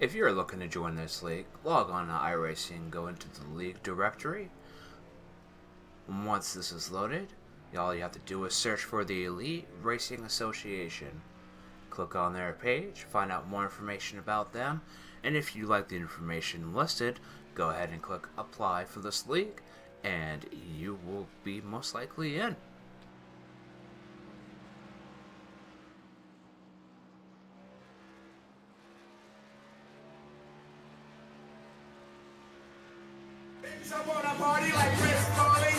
If you're looking to join this league, log on to iRacing and go into the league directory. Once this is loaded, all you have to do is search for the Elite Racing Association. Click on their page, find out more information about them, and if you like the information listed, go ahead and click apply for this league, and you will be most likely in. I wanna party like Chris Farley.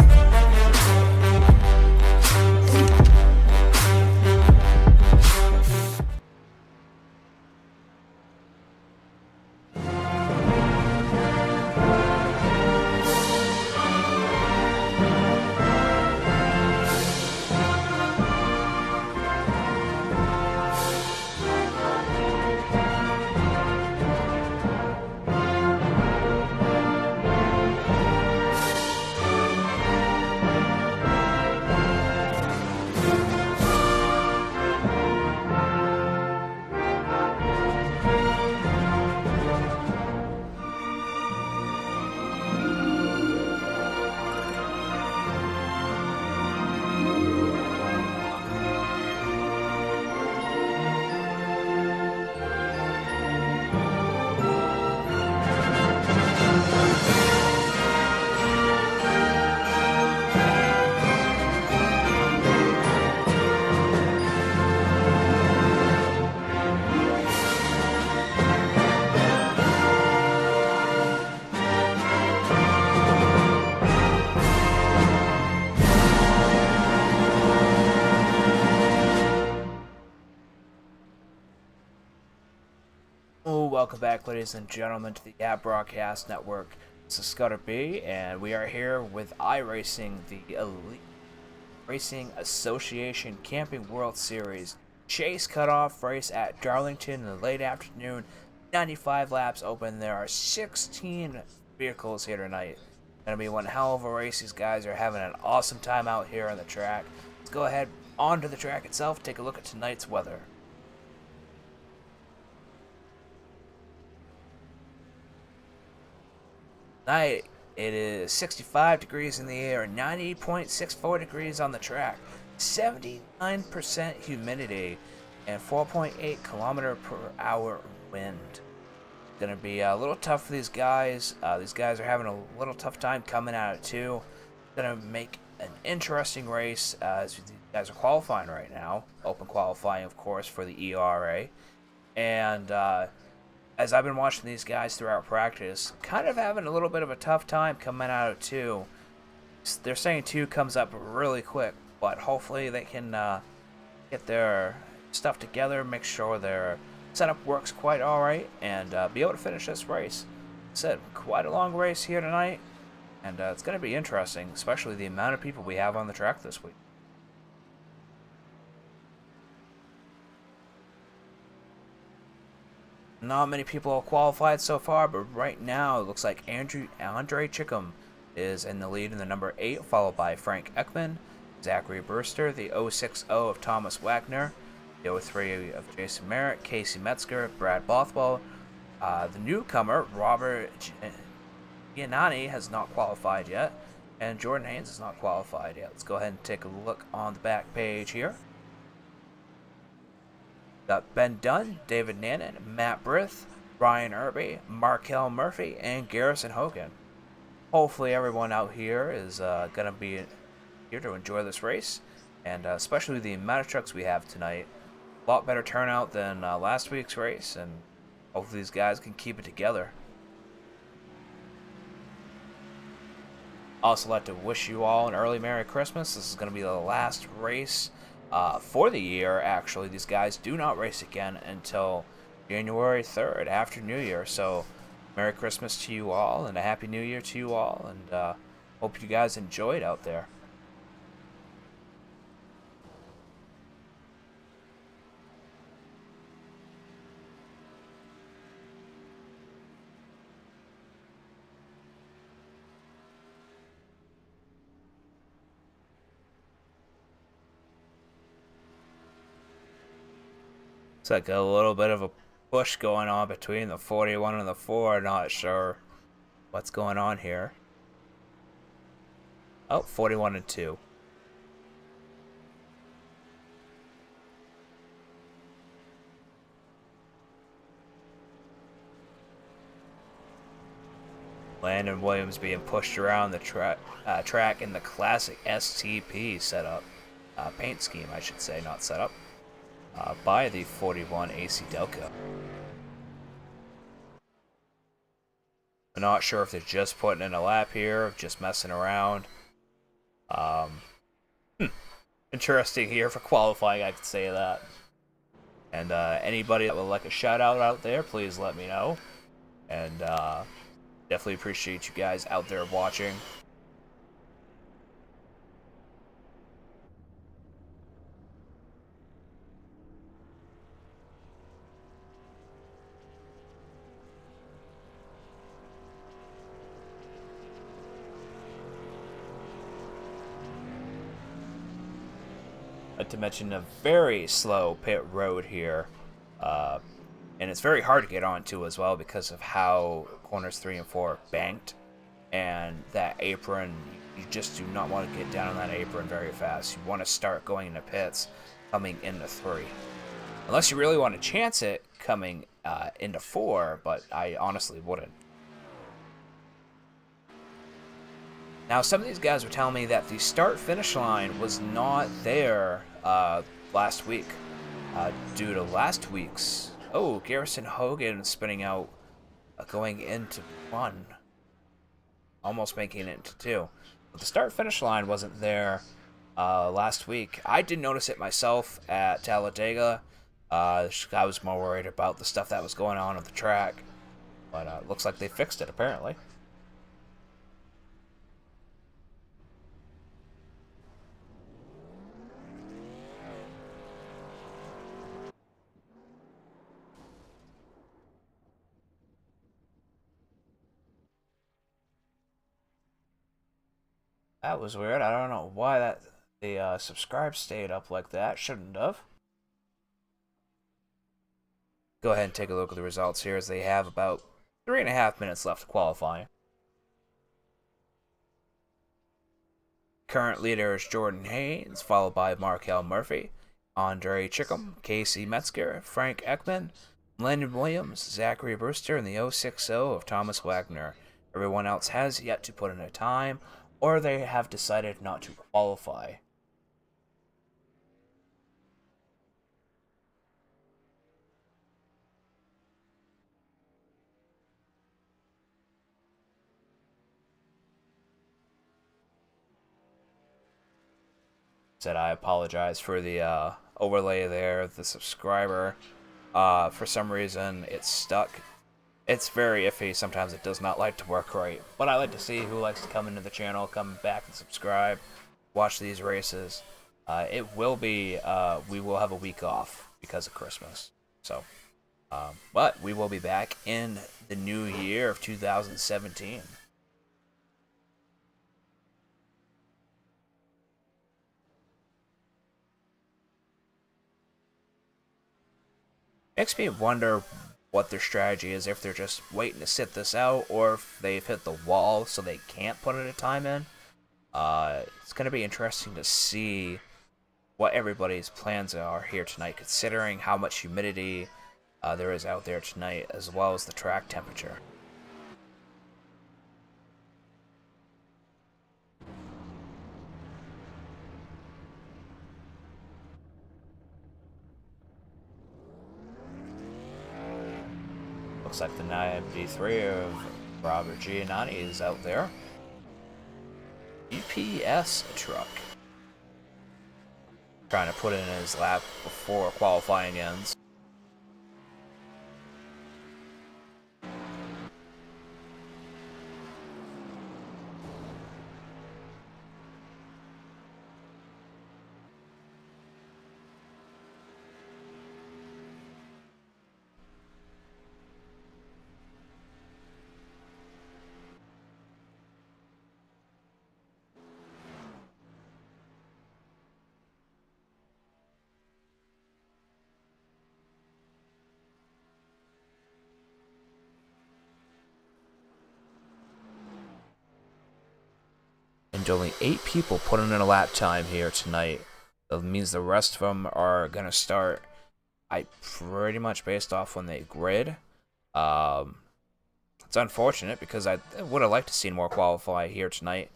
Welcome back, ladies and gentlemen, to the App Broadcast Network. This is Scudder B, and we are here with iRacing, the Elite Racing Association Camping World Series chase cutoff race at Darlington in the late afternoon. 95 laps open. There are 16 vehicles here tonight. Gonna be one hell of a race. These guys are having an awesome time out here on the track. Let's go ahead onto the track itself, take a look at tonight's weather. Tonight, it is 65 degrees in the air, 90.64 degrees on the track, 79% humidity, and 4.8 kilometer per hour wind. Gonna be a little tough for these guys. These guys are having a little tough time coming out of two. Gonna make an interesting race as these guys are qualifying right now. Open qualifying, of course, for the ERA. And as I've been watching these guys throughout practice, kind of having a little bit of a tough time coming out of two. They're saying two comes up really quick, but hopefully they can get their stuff together, make sure their setup works quite alright, and be able to finish this race. Like I said, quite a long race here tonight, and it's going to be interesting, especially the amount of people we have on the track this week. Not many people have qualified so far, but right now it looks like Andre Chickham is in the lead in the number 8, followed by Frank Ekman, Zachary Brewster, the 060 of Thomas Wagner, the 03 of Jason Merritt, Casey Metzger, Brad Bothwell. The newcomer, Robert Giannani, has not qualified yet, and Jordan Haynes has not qualified yet. Let's go ahead and take a look on the back page here. Got Ben Dunn, David Nannon, Matt Brith, Ryan Irby, Markel Murphy, and Garrison Hogan. Hopefully everyone out here is going to be here to enjoy this race, and especially the amount of trucks we have tonight. A lot better turnout than last week's race, and hopefully these guys can keep it together. Also like to wish you all an early Merry Christmas. This is going to be the last race for the year. Actually, these guys do not race again until January 3rd after New Year. So Merry Christmas to you all and a Happy New Year to you all, and hope you guys enjoyed out there. It's like a little bit of a push going on between the 41 and the 4. Not sure what's going on here. Oh, 41 and 2. Landon Williams being pushed around the track in the classic STP setup. Paint scheme, I should say, not setup. By the 41 AC Delco. I'm not sure if they're just putting in a lap here, just messing around. Interesting here for qualifying, I could say that. And anybody that would like a shout out there, please let me know. And definitely appreciate you guys out there watching. To mention a very slow pit road here, and it's very hard to get onto as well because of how corners 3 and 4 are banked, and that apron, you just do not want to get down on that apron very fast. You want to start going into pits coming into 3, unless you really want to chance it coming into 4, but I honestly wouldn't. Now, some of these guys were telling me that the start-finish line was not there last week due to last week's... Oh, Garrison Hogan spinning out going into 1. Almost making it into 2. But the start-finish line wasn't there last week. I did notice it myself at Talladega. I was more worried about the stuff that was going on the track. But looks like they fixed it, apparently. That was weird. I don't know why the subscribe stayed up like that. Shouldn't have. Go ahead and take a look at the results here, as they have about 3.5 minutes left to qualify. Current leader is Jordan Haynes, followed by Markel Murphy, Andre Chickham, Casey Metzger, Frank Ekman, Landon Williams, Zachary Brewster, and the 060 of Thomas Wagner. Everyone else has yet to put in a time, or they have decided not to qualify. Said I apologize for the overlay there, the subscriber. For some reason, it's stuck. It's very iffy. Sometimes it does not like to work right. But I like to see who likes to come into the channel, come back and subscribe, watch these races. It will be, we will have a week off because of Christmas. So, but we will be back in the new year of 2017. Makes me wonder what their strategy is, if they're just waiting to sit this out, or if they've hit the wall so they can't put in a time in. It's going to be interesting to see what everybody's plans are here tonight, considering how much humidity there is out there tonight, as well as the track temperature. Looks like the 93 of Robert Giannotti is out there. UPS truck. Trying to put in his lap before qualifying ends. and only 8 people put in a lap time here tonight. That means the rest of them are going to start, pretty much based off when they grid. It's unfortunate because I would have liked to see more qualify here tonight.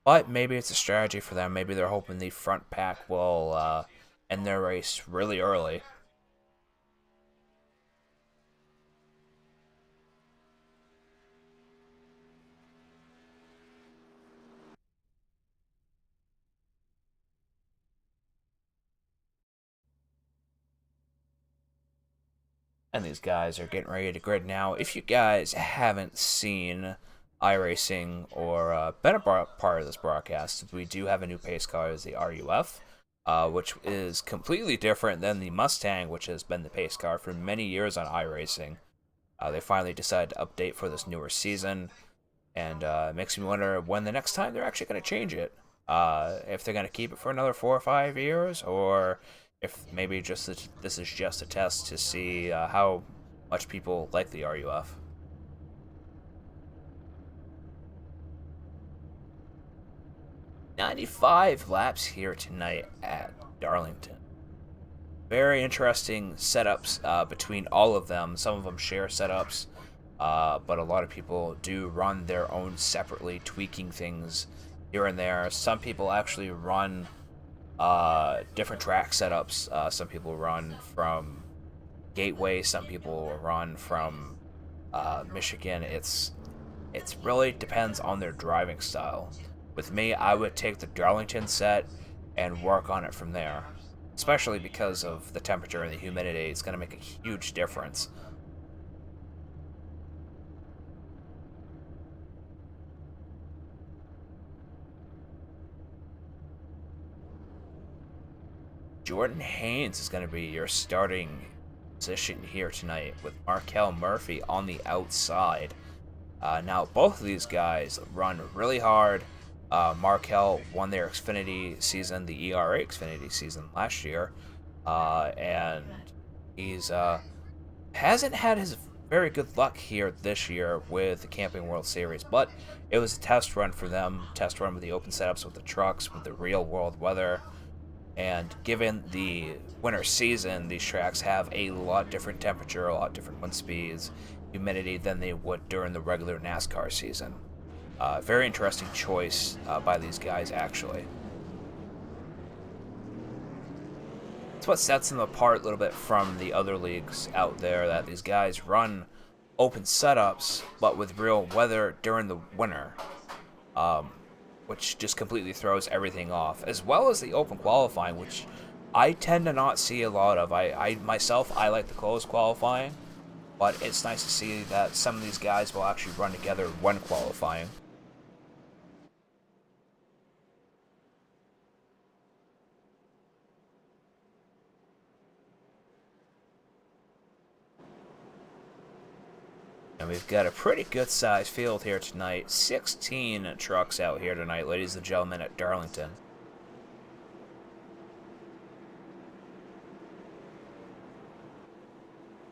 But maybe it's a strategy for them. Maybe they're hoping the front pack will end their race really early. And these guys are getting ready to grid now. If you guys haven't seen iRacing or been a part of this broadcast, we do have a new pace car, is the RUF, which is completely different than the Mustang, which has been the pace car for many years on iRacing. They finally decided to update for this newer season, and it makes me wonder when the next time they're actually going to change it. If they're going to keep it for another 4 or 5 years, or if maybe this is just a test to see how much people like the RUF. "95 laps here tonight at Darlington. Very interesting setups between all of them. Some of them share setups, but a lot of people do run their own separately, tweaking things here and there. Some people actually run different track setups. Some people run from Gateway, some people run from Michigan. It's really depends on their driving style. With me, I would take the Darlington set and work on it from there, especially because of the temperature and the humidity. It's going to make a huge difference. Jordan Haynes is going to be your starting position here tonight with Markel Murphy on the outside. Now, both of these guys run really hard. Markel won their Xfinity season, the ERA Xfinity season last year, and he's hasn't had his very good luck here this year with the Camping World Series, but it was a test run for them, test run with the open setups, with the trucks, with the real world weather. And given the winter season, these tracks have a lot different temperature, a lot different wind speeds, humidity than they would during the regular NASCAR season. Very interesting choice by these guys, actually. It's what sets them apart a little bit from the other leagues out there, that these guys run open setups, but with real weather during the winter. Which just completely throws everything off, as well as the open qualifying, which I tend to not see a lot of. I myself like the closed qualifying, but it's nice to see that some of these guys will actually run together when qualifying. And we've got a pretty good sized field here tonight. 16 trucks out here tonight, ladies and gentlemen, at Darlington.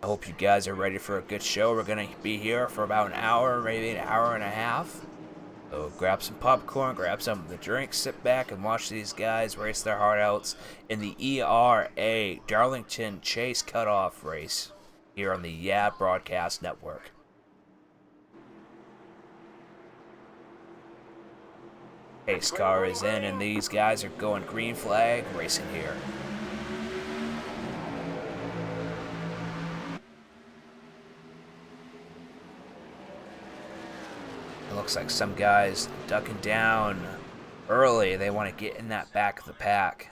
I hope you guys are ready for a good show. We're going to be here for about an hour, maybe an hour and a half. So grab some popcorn, grab some of the drinks, sit back and watch these guys race their heart outs in the ERA Darlington Chase Cutoff race here on the Yeah Broadcast Network. Pace car is in, and these guys are going green flag racing here. It looks like some guys ducking down early. They want to get in that back of the pack.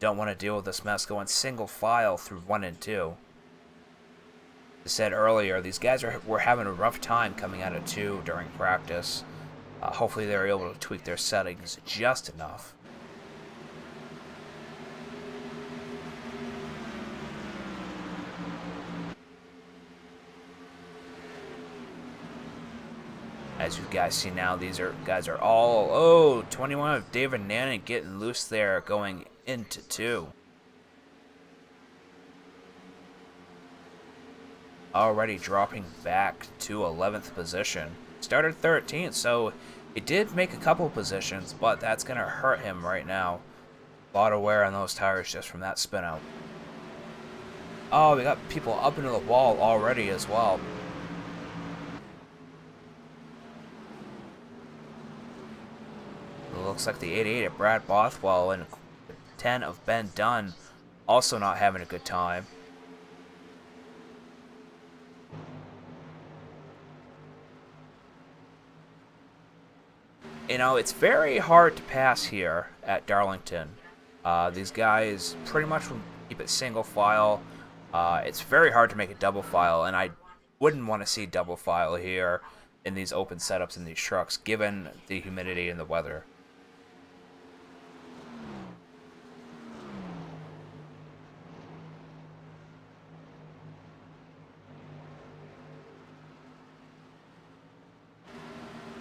Don't want to deal with this mess going single file through 1 and 2. As I said earlier, these guys were having a rough time coming out of 2 during practice. Hopefully they're able to tweak their settings just enough. As you guys see now, these guys are all 21 of David Nannon getting loose there going into 2. Already dropping back to 11th position. Started 13th, so He did make a couple positions, but that's going to hurt him right now. A lot of wear on those tires just from that spin out. Oh, we got people up into the wall already as well. It looks like the 88 of Brad Bothwell and 10 of Ben Dunn also not having a good time. You know, it's very hard to pass here at Darlington. These guys pretty much will keep it single file. It's very hard to make a double file, and I wouldn't want to see double file here in these open setups in these trucks, given the humidity and the weather.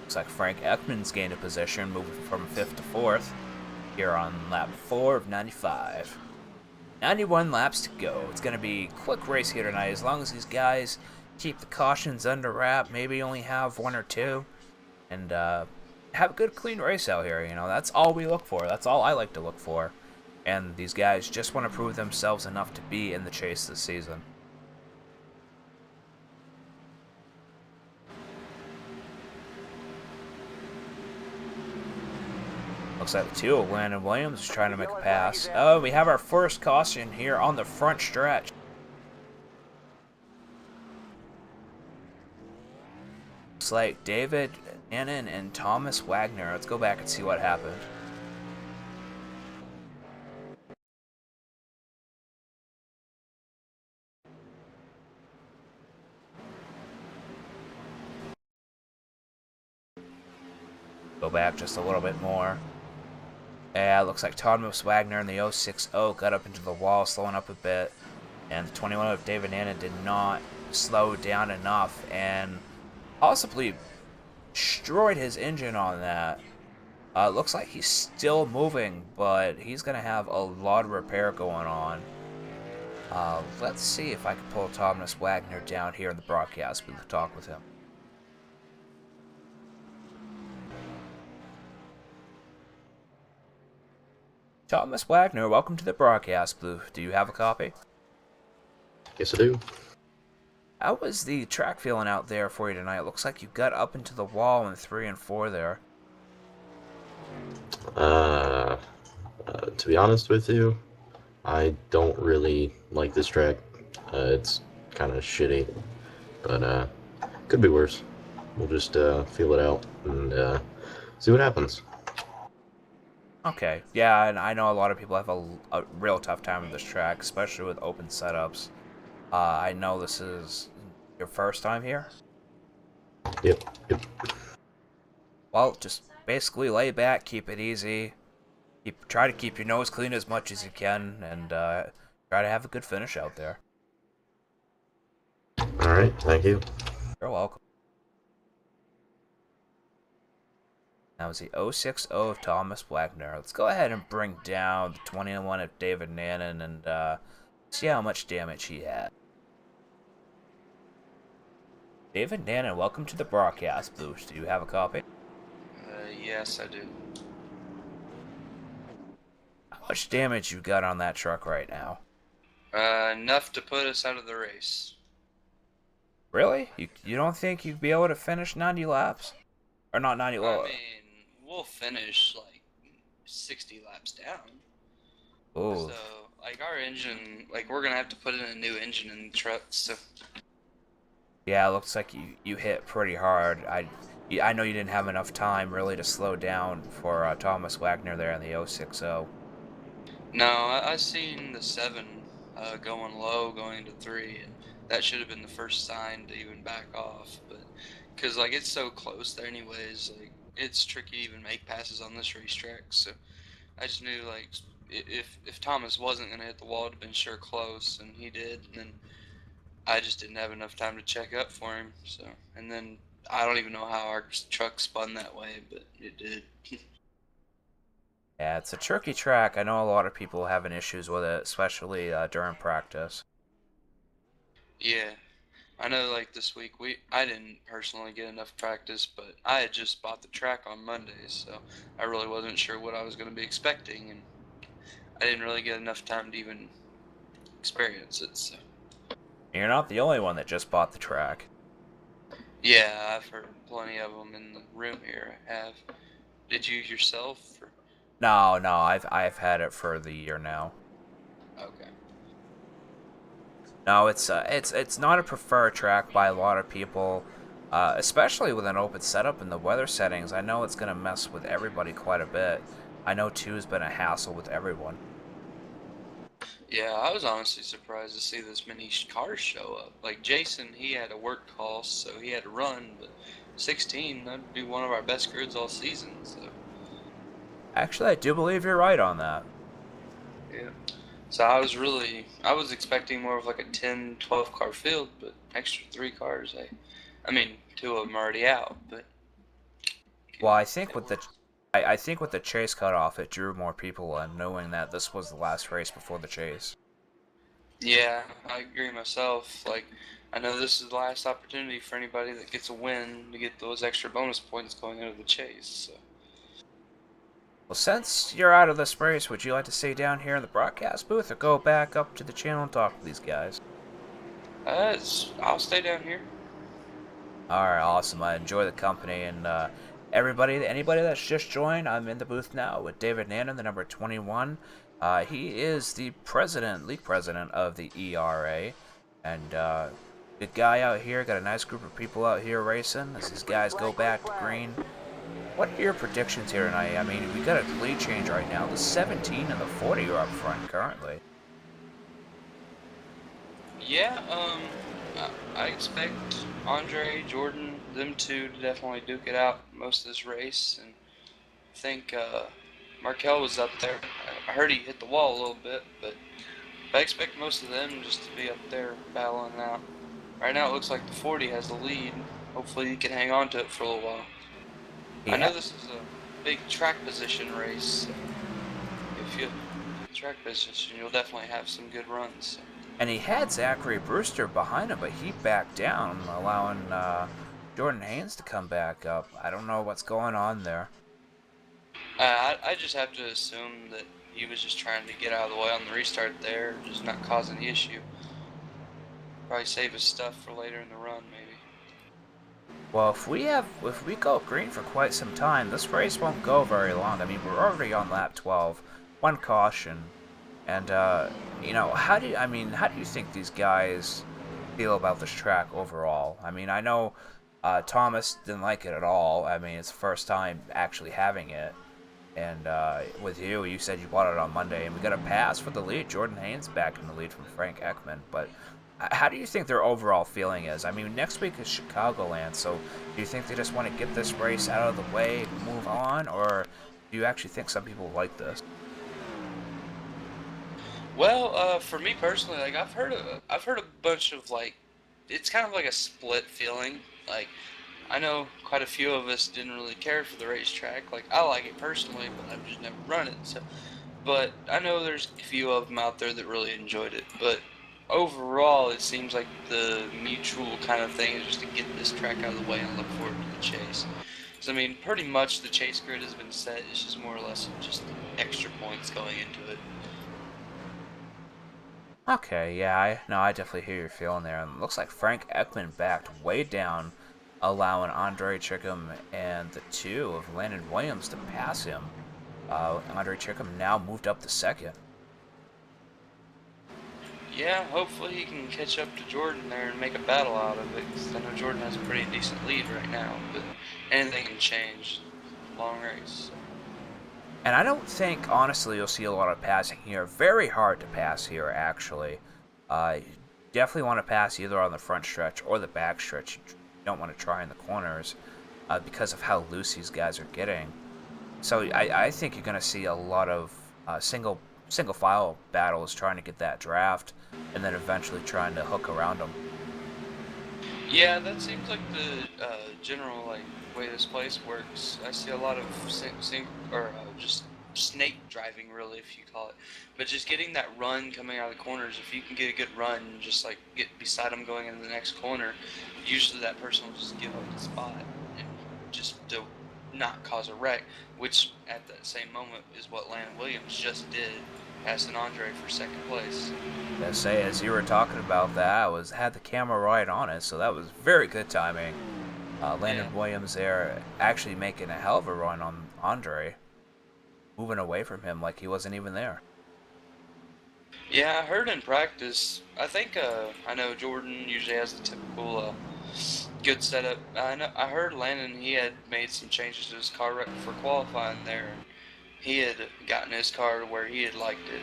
Looks like Frank Ekman's gained a position, moving from 5th to 4th here on lap 4 of 95. 91 laps to go. It's going to be a quick race here tonight, as long as these guys keep the cautions under wrap, maybe only have 1 or 2, and have a good, clean race out here. You know, that's all we look for. That's all I like to look for. And these guys just want to prove themselves enough to be in the chase this season. Looks like the 2 of Landon Williams is trying to make a pass. Oh, we have our first caution here on the front stretch. Looks like David Annan and Thomas Wagner. Let's go back and see what happened. Go back just a little bit more. Yeah, looks like Thomas Wagner in the 060 got up into the wall, slowing up a bit. And the 21 of David Annan did not slow down enough and possibly destroyed his engine on that. Looks like he's still moving, but he's going to have a lot of repair going on. Let's see if I can pull Thomas Wagner down here in the broadcast booth to talk with him. Thomas Wagner, welcome to the broadcast booth. Do you have a copy? Yes, I do. How was the track feeling out there for you tonight? It looks like you got up into the wall in 3 and 4 there. To be honest with you, I don't really like this track. It's kind of shitty, but could be worse. We'll just feel it out and see what happens. Okay, yeah, and I know a lot of people have a real tough time with this track, especially with open setups. I know this is your first time here? Yep. Well, just basically lay back, keep it easy, try to keep your nose clean as much as you can, and try to have a good finish out there. Alright, thank you. You're welcome. That was the 060 of Thomas Wagner. Let's go ahead and bring down the 21 of David Nannon and see how much damage he had. David Nannon, welcome to the broadcast booth. Do you have a copy? Yes, I do. How much damage you got on that truck right now? Enough to put us out of the race. Really? You don't think you'd be able to finish 90 laps? Or not 90, well... I mean, we'll finish, like, 60 laps down. Ooh. So, like, our engine, like, we're gonna have to put in a new engine in the truck, so... Yeah, it looks like you hit pretty hard. I know you didn't have enough time, really, to slow down for Thomas Wagner there in the 060. No, I seen the 7 going low, going to 3, and that should have been the first sign to even back off, but... Because, like, it's so close there anyways, like, it's tricky to even make passes on this racetrack, so I just knew, like, if Thomas wasn't going to hit the wall, it would have been sure close, and he did, and then I just didn't have enough time to check up for him, so, and then I don't even know how our truck spun that way, but it did. Yeah, it's a tricky track. I know a lot of people having issues with it, especially during practice. Yeah, I know, like this week, I didn't personally get enough practice, but I had just bought the track on Monday, so I really wasn't sure what I was going to be expecting, and I didn't really get enough time to even experience it. So You're not the only one that just bought the track. yeah, I've heard plenty of them in the room here. I have. Did you yourself? Or? No, I've had it for the year now. Okay. No, it's not a preferred track by a lot of people, especially with an open setup and the weather settings. I know it's gonna mess with everybody quite a bit. I know two's been a hassle with everyone. Yeah, I was honestly surprised to see this many cars show up. Like Jason, he had a work call, so he had to run, but 16, that'd be one of our best grids all season, so Actually, I do believe you're right on that. yeah. So I was expecting more of like a 10, 12 car field, but extra 3 cars. I mean, 2 of them already out, but Well, it I think with the chase cutoff, it drew more people in, knowing that this was the last race before the chase. yeah, I agree myself. Like, I know this is the last opportunity for anybody that gets a win to get those extra bonus points going into the chase. So. Well, since you're out of this race, would you like to stay down here in the broadcast booth or go back up to the channel and talk to these guys? I'll stay down here. Alright, awesome. I enjoy the company, and anybody that's just joined, I'm in the booth now with David Nannon, the number 21. He is the league president of the ERA, and good guy out here. Got a nice group of people out here racing as these guys go back to green. What are your predictions here tonight? I mean, we got a lead change right now. The 17 and the 40 are up front currently. Yeah, I expect Andre, Jordan, them two to definitely duke it out most of this race, and I think Markel was up there. I heard he hit the wall a little bit, but I expect most of them just to be up there battling it out. Right now, it looks like the 40 has the lead. Hopefully, he can hang on to it for a little while. He I know ha- this is a big track position race. So if you track position, you'll definitely have some good runs. and he had Zachary Brewster behind him, but he backed down, allowing Jordan Haynes to come back up. I don't know what's going on there. I just have to assume that he was just trying to get out of the way on the restart there, just not causing the issue. Probably save his stuff for later in the run, maybe. Well, if we go green for quite some time, this race won't go very long. I mean, we're already on lap 12, one caution, and how do you think these guys feel about this track overall? I mean, I know Thomas didn't like it at all. I mean, it's the first time actually having it, and with you said you bought it on Monday, and we got a pass for the lead. Jordan Haynes back in the lead from Frank Ekman, but how do you think their overall feeling is? I mean, next week is Chicagoland, so do you think they just want to get this race out of the way and move on, or do you actually think some people like this? Well, for me personally, like I've heard a bunch of like, it's kind of like a split feeling. Like, I know quite a few of us didn't really care for the racetrack. Like, I like it personally, but I've just never run it. So, but I know there's a few of them out there that really enjoyed it. But overall, it seems like the mutual kind of thing is just to get this track out of the way and look forward to the chase. So I mean, pretty much the chase grid has been set. It's just more or less just extra points going into it. Okay, yeah, I definitely hear your feeling there. And it looks like Frank Ekman backed way down, allowing Andre Chickham and the two of Landon Williams to pass him. Andre Chickham now moved up to second. Yeah, hopefully he can catch up to Jordan there and make a battle out of it. Because I know Jordan has a pretty decent lead right now, but anything can change. Long race. And I don't think, honestly, you'll see a lot of passing here. Very hard to pass here, actually. You definitely want to pass either on the front stretch or the back stretch. You don't want to try in the corners because of how loose these guys are getting. So I think you're going to see a lot of single file battles trying to get that draft, and then eventually trying to hook around them. Yeah, that seems like the general like way this place works. I see a lot of just snake driving, really, if you call it. But just getting that run coming out of the corners, if you can get a good run, just like get beside them going into the next corner, usually that person will just give up the spot and just to not cause a wreck, which at that same moment is what Landon Williams just did, passing Andre for second place. I say, as you were talking about that, had the camera right on it, so that was very good timing. Landon Williams there actually making a hell of a run on Andre, moving away from him like he wasn't even there. Yeah, I heard in practice. I know Jordan usually has the typical good setup. I heard Landon, he had made some changes to his car for qualifying there. He had gotten his car to where he had liked it.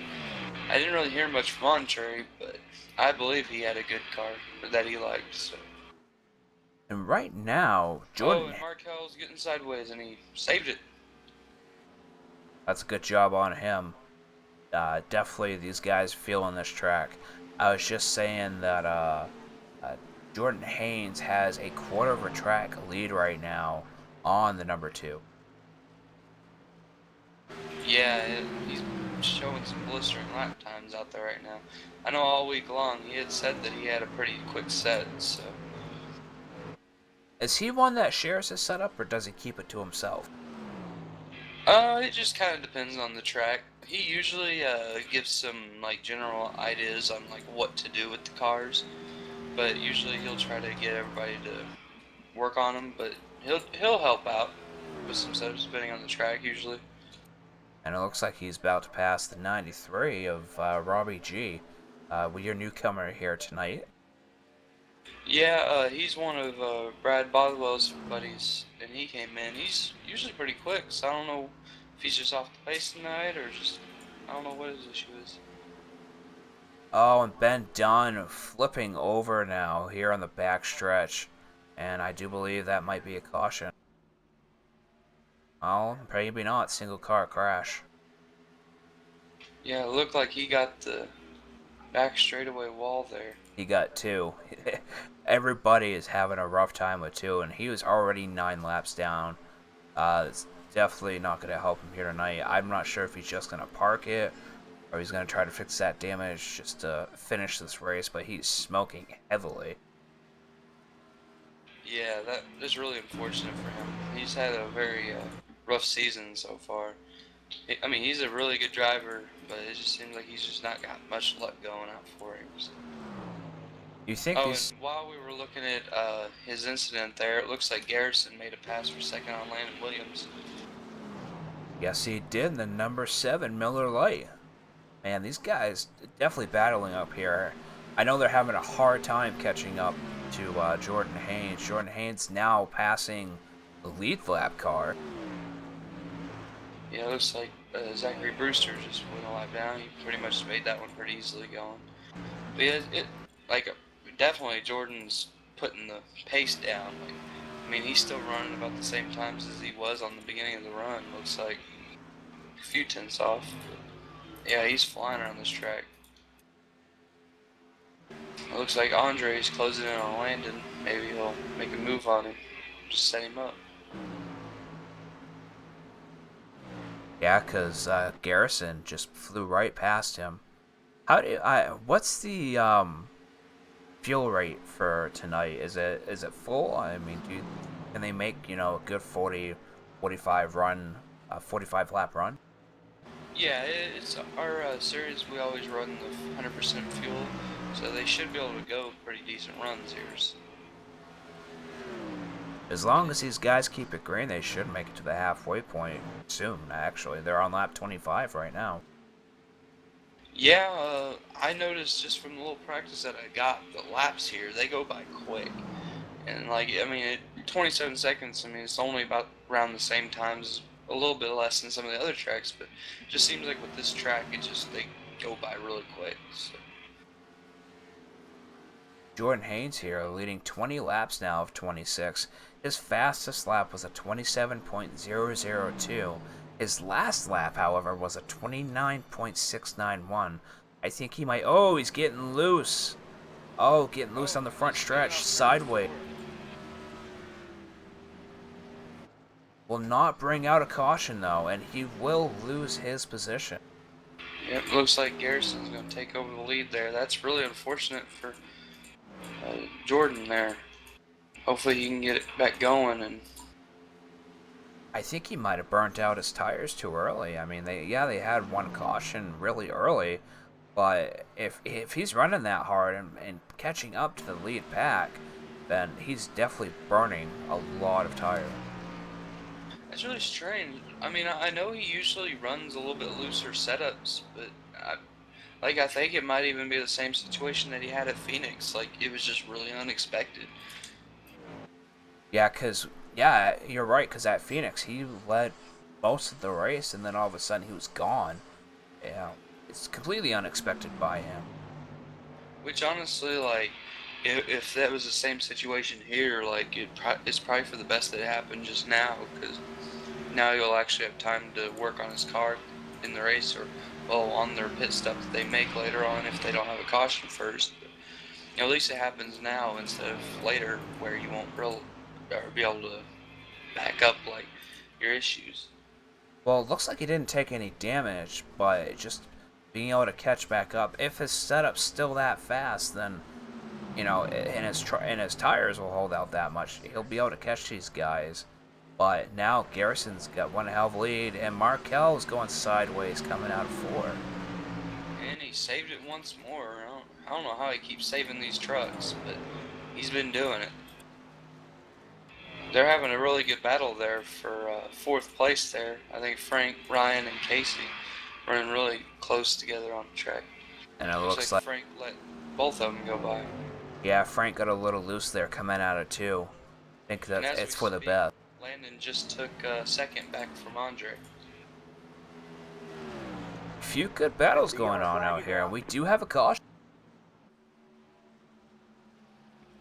I didn't really hear much from Andre, but I believe he had a good car that he liked. So. And right now, Jordan. Oh, and Markel's getting sideways, and he saved it. That's a good job on him. Definitely these guys feeling this track. I was just saying that Jordan Haynes has a quarter of a track lead right now on the number 2. Yeah, he's showing some blistering lap times out there right now. I know all week long he had said that he had a pretty quick set, so. Is he one that shares his setup, or does he keep it to himself? It just kind of depends on the track. He usually gives some like general ideas on like what to do with the cars, but usually he'll try to get everybody to work on them. But he'll help out with some setups depending on the track usually. And it looks like he's about to pass the 93 of Robbie G. With your newcomer here tonight. Yeah, he's one of Brad Boswell's buddies, and he came in. He's usually pretty quick, so I don't know if he's just off the pace tonight or just, I don't know what his issue is. Oh, and Ben Dunn flipping over now here on the back stretch, and I do believe that might be a caution. Oh, maybe not. Single car crash. Yeah, it looked like he got the back straightaway wall there. He got 2. Everybody is having a rough time with 2, and he was already 9 laps down. It's definitely not going to help him here tonight. I'm not sure if he's just going to park it, or he's going to try to fix that damage just to finish this race, but he's smoking heavily. Yeah, that is really unfortunate for him. He's had a very rough season so far. I mean, he's a really good driver, but it just seems like he's just not got much luck going out for him. So. You think and while we were looking at his incident there, it looks like Garrison made a pass for second on Landon Williams. Yes, he did. The number 7 Miller Lite. Man, these guys definitely battling up here. I know they're having a hard time catching up to Jordan Haynes. Jordan Haynes now passing the lead lap car. Yeah, it looks like Zachary Brewster just went a lap down. He pretty much made that one pretty easily going. But yeah, definitely Jordan's putting the pace down. I mean, he's still running about the same times as he was on the beginning of the run. Looks like a few tenths off. But yeah, he's flying around this track. It looks like Andre's closing in on Landon. Maybe he'll make a move on him. Just set him up. Yeah, because Garrison just flew right past him. What's the fuel rate for tonight? Is it full? I mean, can they make a good 45 lap run? Yeah, it's our series. We always run the 100% fuel, so they should be able to go pretty decent runs here. As long as these guys keep it green, they should make it to the halfway point soon. Actually, they're on lap 25 right now. Yeah, I noticed just from the little practice that I got, the laps here, they go by quick. And 27 seconds, I mean, it's only about around the same times, a little bit less than some of the other tracks, but it just seems like with this track, they go by really quick. So. Jordan Haynes here, leading 20 laps now of 26. His fastest lap was a 27.002. His last lap, however, was a 29.691. I think he might... Oh, he's getting loose. Oh, getting loose on the front stretch. Sideways. will not bring out a caution, though, and he will lose his position. It looks like Garrison's going to take over the lead there. That's really unfortunate for Jordan there. Hopefully he can get it back going. And I think he might have burnt out his tires too early. I mean, they had one caution really early, but if he's running that hard and catching up to the lead pack, then he's definitely burning a lot of tire. it's really strange. I mean, I know he usually runs a little bit looser setups, but I think it might even be the same situation that he had at Phoenix. Like, it was just really unexpected. Yeah, you're right, because at Phoenix, he led most of the race, and then all of a sudden he was gone. Yeah, it's completely unexpected by him. Which, honestly, like, if that was the same situation here, like, it's probably for the best that it happened just now, because now he'll actually have time to work on his car in the race, or, well, on their pit stop that they make later on if they don't have a caution first. But, you know, at least it happens now instead of later, where you won't be able to back up, like, your issues. Well, it looks like he didn't take any damage, but just being able to catch back up. If his setup's still that fast, then, you know, and his tires will hold out that much, he'll be able to catch these guys. But now Garrison's got one hell of a lead, and Markel's going sideways coming out of 4. And he saved it once more. I don't know how he keeps saving these trucks, but he's been doing it. They're having a really good battle there for 4th place there. I think Frank, Ryan, and Casey running really close together on the track. And it looks like Frank let both of them go by. Yeah, Frank got a little loose there coming out of 2. I think that it's for the best. Landon just took 2nd back from Andre. A few good battles going on out here, and we do have a caution.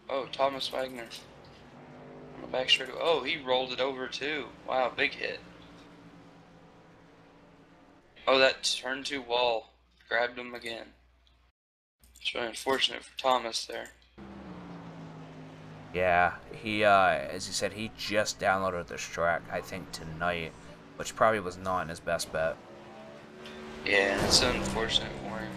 Oh, Thomas Wagner. On the back straight. Oh, he rolled it over too. Wow, big hit. Oh, that turn 2 wall grabbed him again. It's really unfortunate for Thomas there. Yeah, he, as you said, he just downloaded this track, I think, tonight, which probably was not his best bet. Yeah, it's unfortunate for him.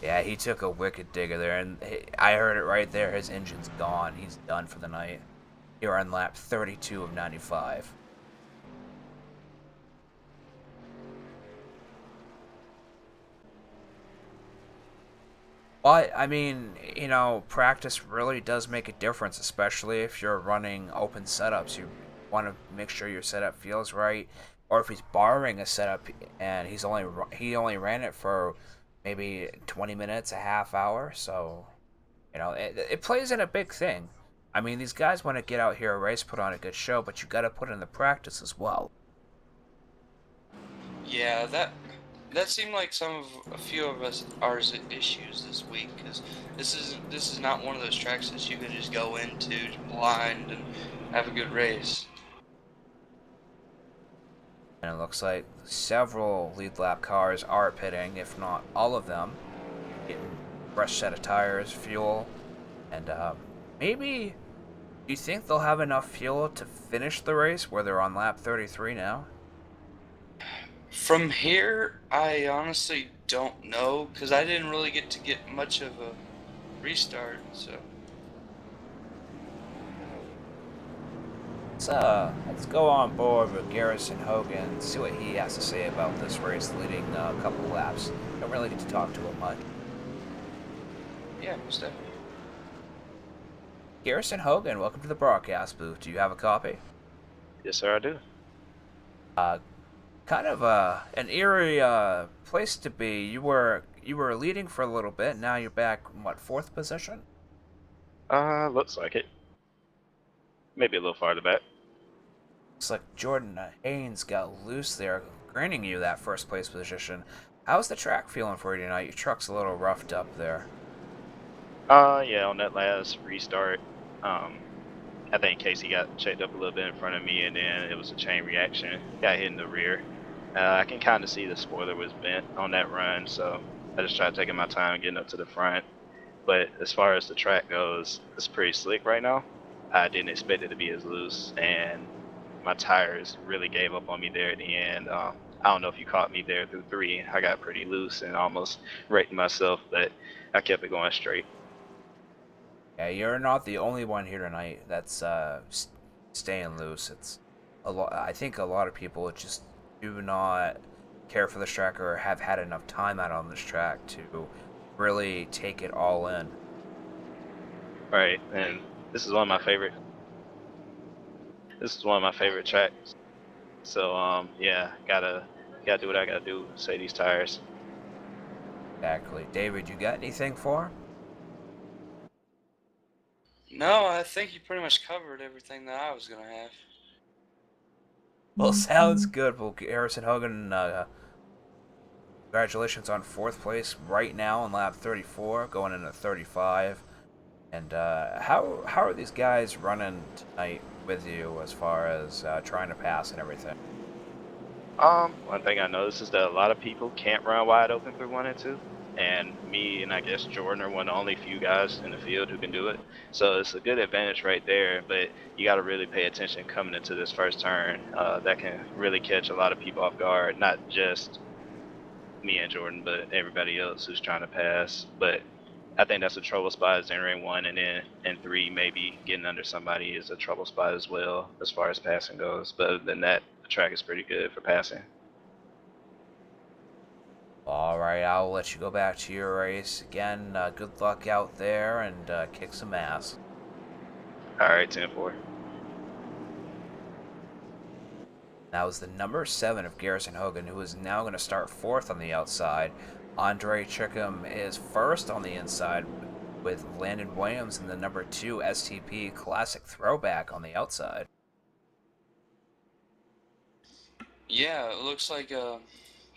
Yeah, he took a wicked digger there, and I heard it right there. His engine's gone. He's done for the night. Here on lap 32 of 95. But, I mean, you know, practice really does make a difference, especially if you're running open setups. You want to make sure your setup feels right, or if he's borrowing a setup and he only ran it for maybe 20 minutes, a half hour. So, you know, it plays in a big thing. I mean, these guys want to get out here, race, put on a good show, but you got to put in the practice as well. Yeah, that seemed like a few of our issues this week, because this is not one of those tracks that you can just go into blind and have a good race. And it looks like several lead lap cars are pitting, if not all of them, getting fresh set of tires, fuel, and maybe. Do you think they'll have enough fuel to finish the race where they're on lap 33 now? From here, I honestly don't know, because I didn't really get to get much of a restart, so. Let's go on board with Garrison Hogan and see what he has to say about this race leading a couple laps. Don't really get to talk to him much. Yeah, most definitely. Garrison Hogan, welcome to the broadcast booth. Do you have a copy? Yes, sir, I do. Kind of an eerie place to be. You were leading for a little bit. Now you're back. What, 4th position? Looks like it. Maybe a little farther back. Looks like Jordan Haynes got loose there, granting you that 1st place position. How's the track feeling for you tonight? Your truck's a little roughed up there. Yeah, on that last restart, I think Casey got checked up a little bit in front of me, and then it was a chain reaction. Got hit in the rear. I can kind of see the spoiler was bent on that run, so I just tried taking my time getting up to the front. But as far as the track goes, it's pretty slick right now. I didn't expect it to be as loose, and my tires really gave up on me there at the end. I don't know if you caught me there through 3. I got pretty loose and almost wrecked myself, but I kept it going straight. Yeah, you're not the only one here tonight that's staying loose. It's a lot. I think a lot of people just do not care for this track or have had enough time out on this track to really take it all in. Right, and this is one of my favorite. This is one of my favorite tracks. So yeah, gotta do what I gotta do. Save these tires. Exactly. David, you got anything for him? No, I think you pretty much covered everything that I was gonna have. Well, sounds good. Well, Harrison Hogan, congratulations on 4th place right now in lap 34, going into 35. And how are these guys running tonight with you as far as trying to pass and everything? One thing I noticed is that a lot of people can't run wide open through 1 and 2, and me and I guess Jordan are one of the only few guys in the field who can do it. So it's a good advantage right there. But you got to really pay attention coming into this first turn. That can really catch a lot of people off guard, not just me and Jordan, but everybody else who's trying to pass. But I think that's a trouble spot is entering 1, and then in 3 maybe getting under somebody is a trouble spot as well as far as passing goes. But other than that, the track is pretty good for passing. All right, I'll let you go back to your race again. Good luck out there and kick some ass. All right, 10-4. That was the number 7 of Garrison Hogan, who is now going to start 4th on the outside. Andre Chickham is 1st on the inside with Landon Williams and the number 2 STP Classic Throwback on the outside. Yeah, it looks like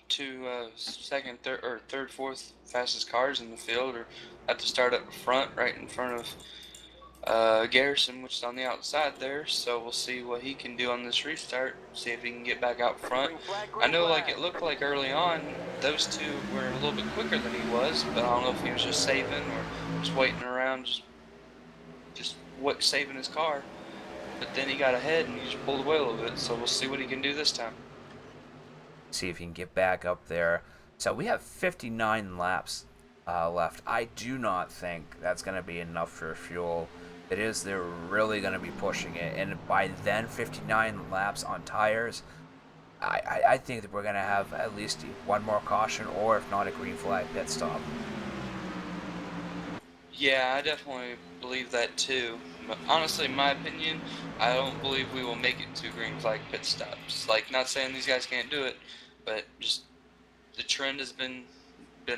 two second, third, fourth fastest cars in the field are at the start up front, right in front of Garrison, which is on the outside there. So we'll see what he can do on this restart. See if he can get back out front. I know, like it looked like early on, those two were a little bit quicker than he was, but I don't know if he was just saving or just waiting around, just saving his car. But then he got ahead and he just pulled away a little bit. So we'll see what he can do this time. See if he can get back up there. So we have 59 laps left. I do not think that's going to be enough for fuel. It is, they're really going to be pushing it. And by then, 59 laps on tires, I think that we're going to have at least one more caution, or if not, a green flag pit stop. Yeah, I definitely believe that too. But honestly, in my opinion, I don't believe we will make it to green flag pit stops. Like, not saying these guys can't do it, but just the trend has been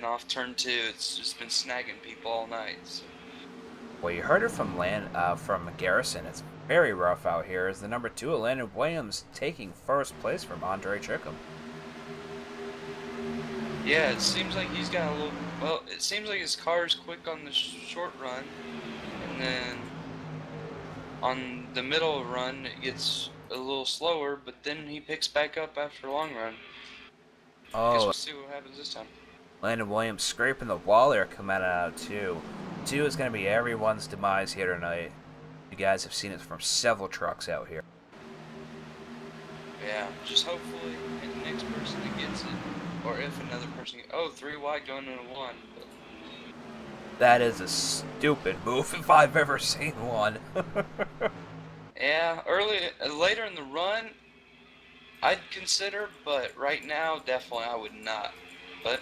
off turn 2. It's just been snagging people all night. So. Well, you heard it from from Garrison. It's very rough out here. Is the number 2 Landon Williams taking 1st place from Andre Chickham. Yeah, it seems like he's got a little. Well, it seems like his car is quick on the short run, and then on the middle run it gets a little slower, but then he picks back up after a long run. Guess we'll see what happens this time. Landon Williams scraping the wall there coming out 2. 2 is going to be everyone's demise here tonight. You guys have seen it from several trucks out here. Yeah, just hopefully the next person that gets it, or if another person, 3 wide going into 1. But... That is a stupid move if I've ever seen one. Yeah, later in the run, I'd consider, but right now, definitely I would not. But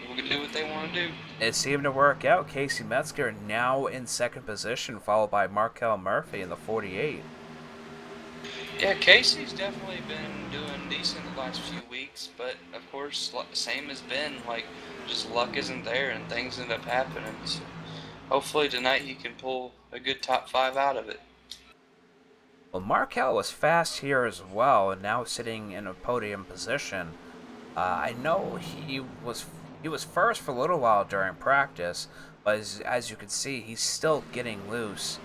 we can do what they want to do. It seemed to work out. Casey Metzger now in 2nd position, followed by Markel Murphy in the 48. Yeah, Casey's definitely been doing decent the last few weeks, but of course, same as Ben, like, just luck isn't there and things end up happening. So hopefully tonight he can pull a good top 5 out of it. Well, Markel was fast here as well, and now sitting in a podium position. I know he was 1st for a little while during practice, but as you can see, he's still getting loose.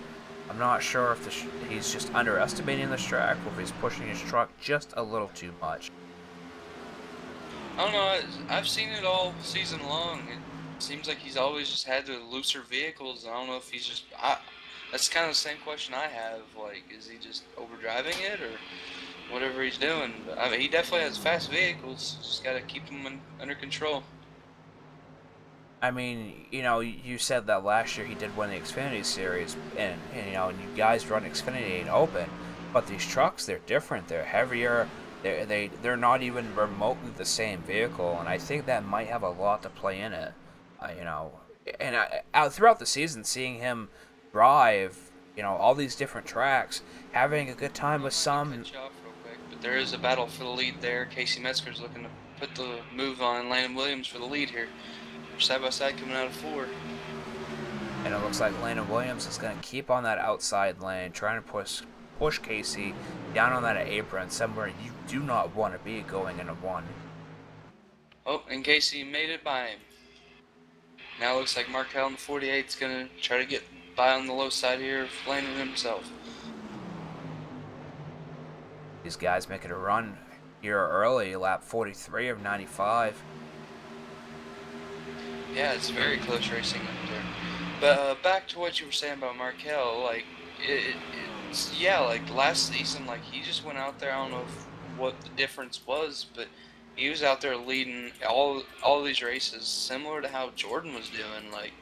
I'm not sure if he's just underestimating this track or if he's pushing his truck just a little too much. I don't know. I've seen it all season long. It seems like he's always just had the looser vehicles. I don't know if he's just... That's kind of the same question I have. Like, is he just overdriving it or whatever he's doing? But, I mean, he definitely has fast vehicles. Just got to keep them under control. I mean, you know, you said that last year he did win the Xfinity Series, and you know, and you guys run Xfinity and Open, but these trucks, they're different. They're heavier. They're not even remotely the same vehicle, and I think that might have a lot to play in it. You know, and out throughout the season, seeing him drive, you know, all these different tracks, having a good time with some. Cut you off real quick, but there is a battle for the lead there. Casey Metzger's looking to put the move on Landon Williams for the lead here. They're side by side coming out of 4. And it looks like Landon Williams is going to keep on that outside lane, trying to push Casey down on that apron, somewhere you do not want to be going into 1. Oh, and Casey made it by him. Now it looks like Markel in the 48 is going to try to get by on the low side here of Landon himself. These guys making a run here early, lap 43 of 95. Yeah, it's very close racing up there. But back to what you were saying about Markel, like it's yeah, like last season, like he just went out there. I don't know what the difference was, but he was out there leading all these races, similar to how Jordan was doing. Like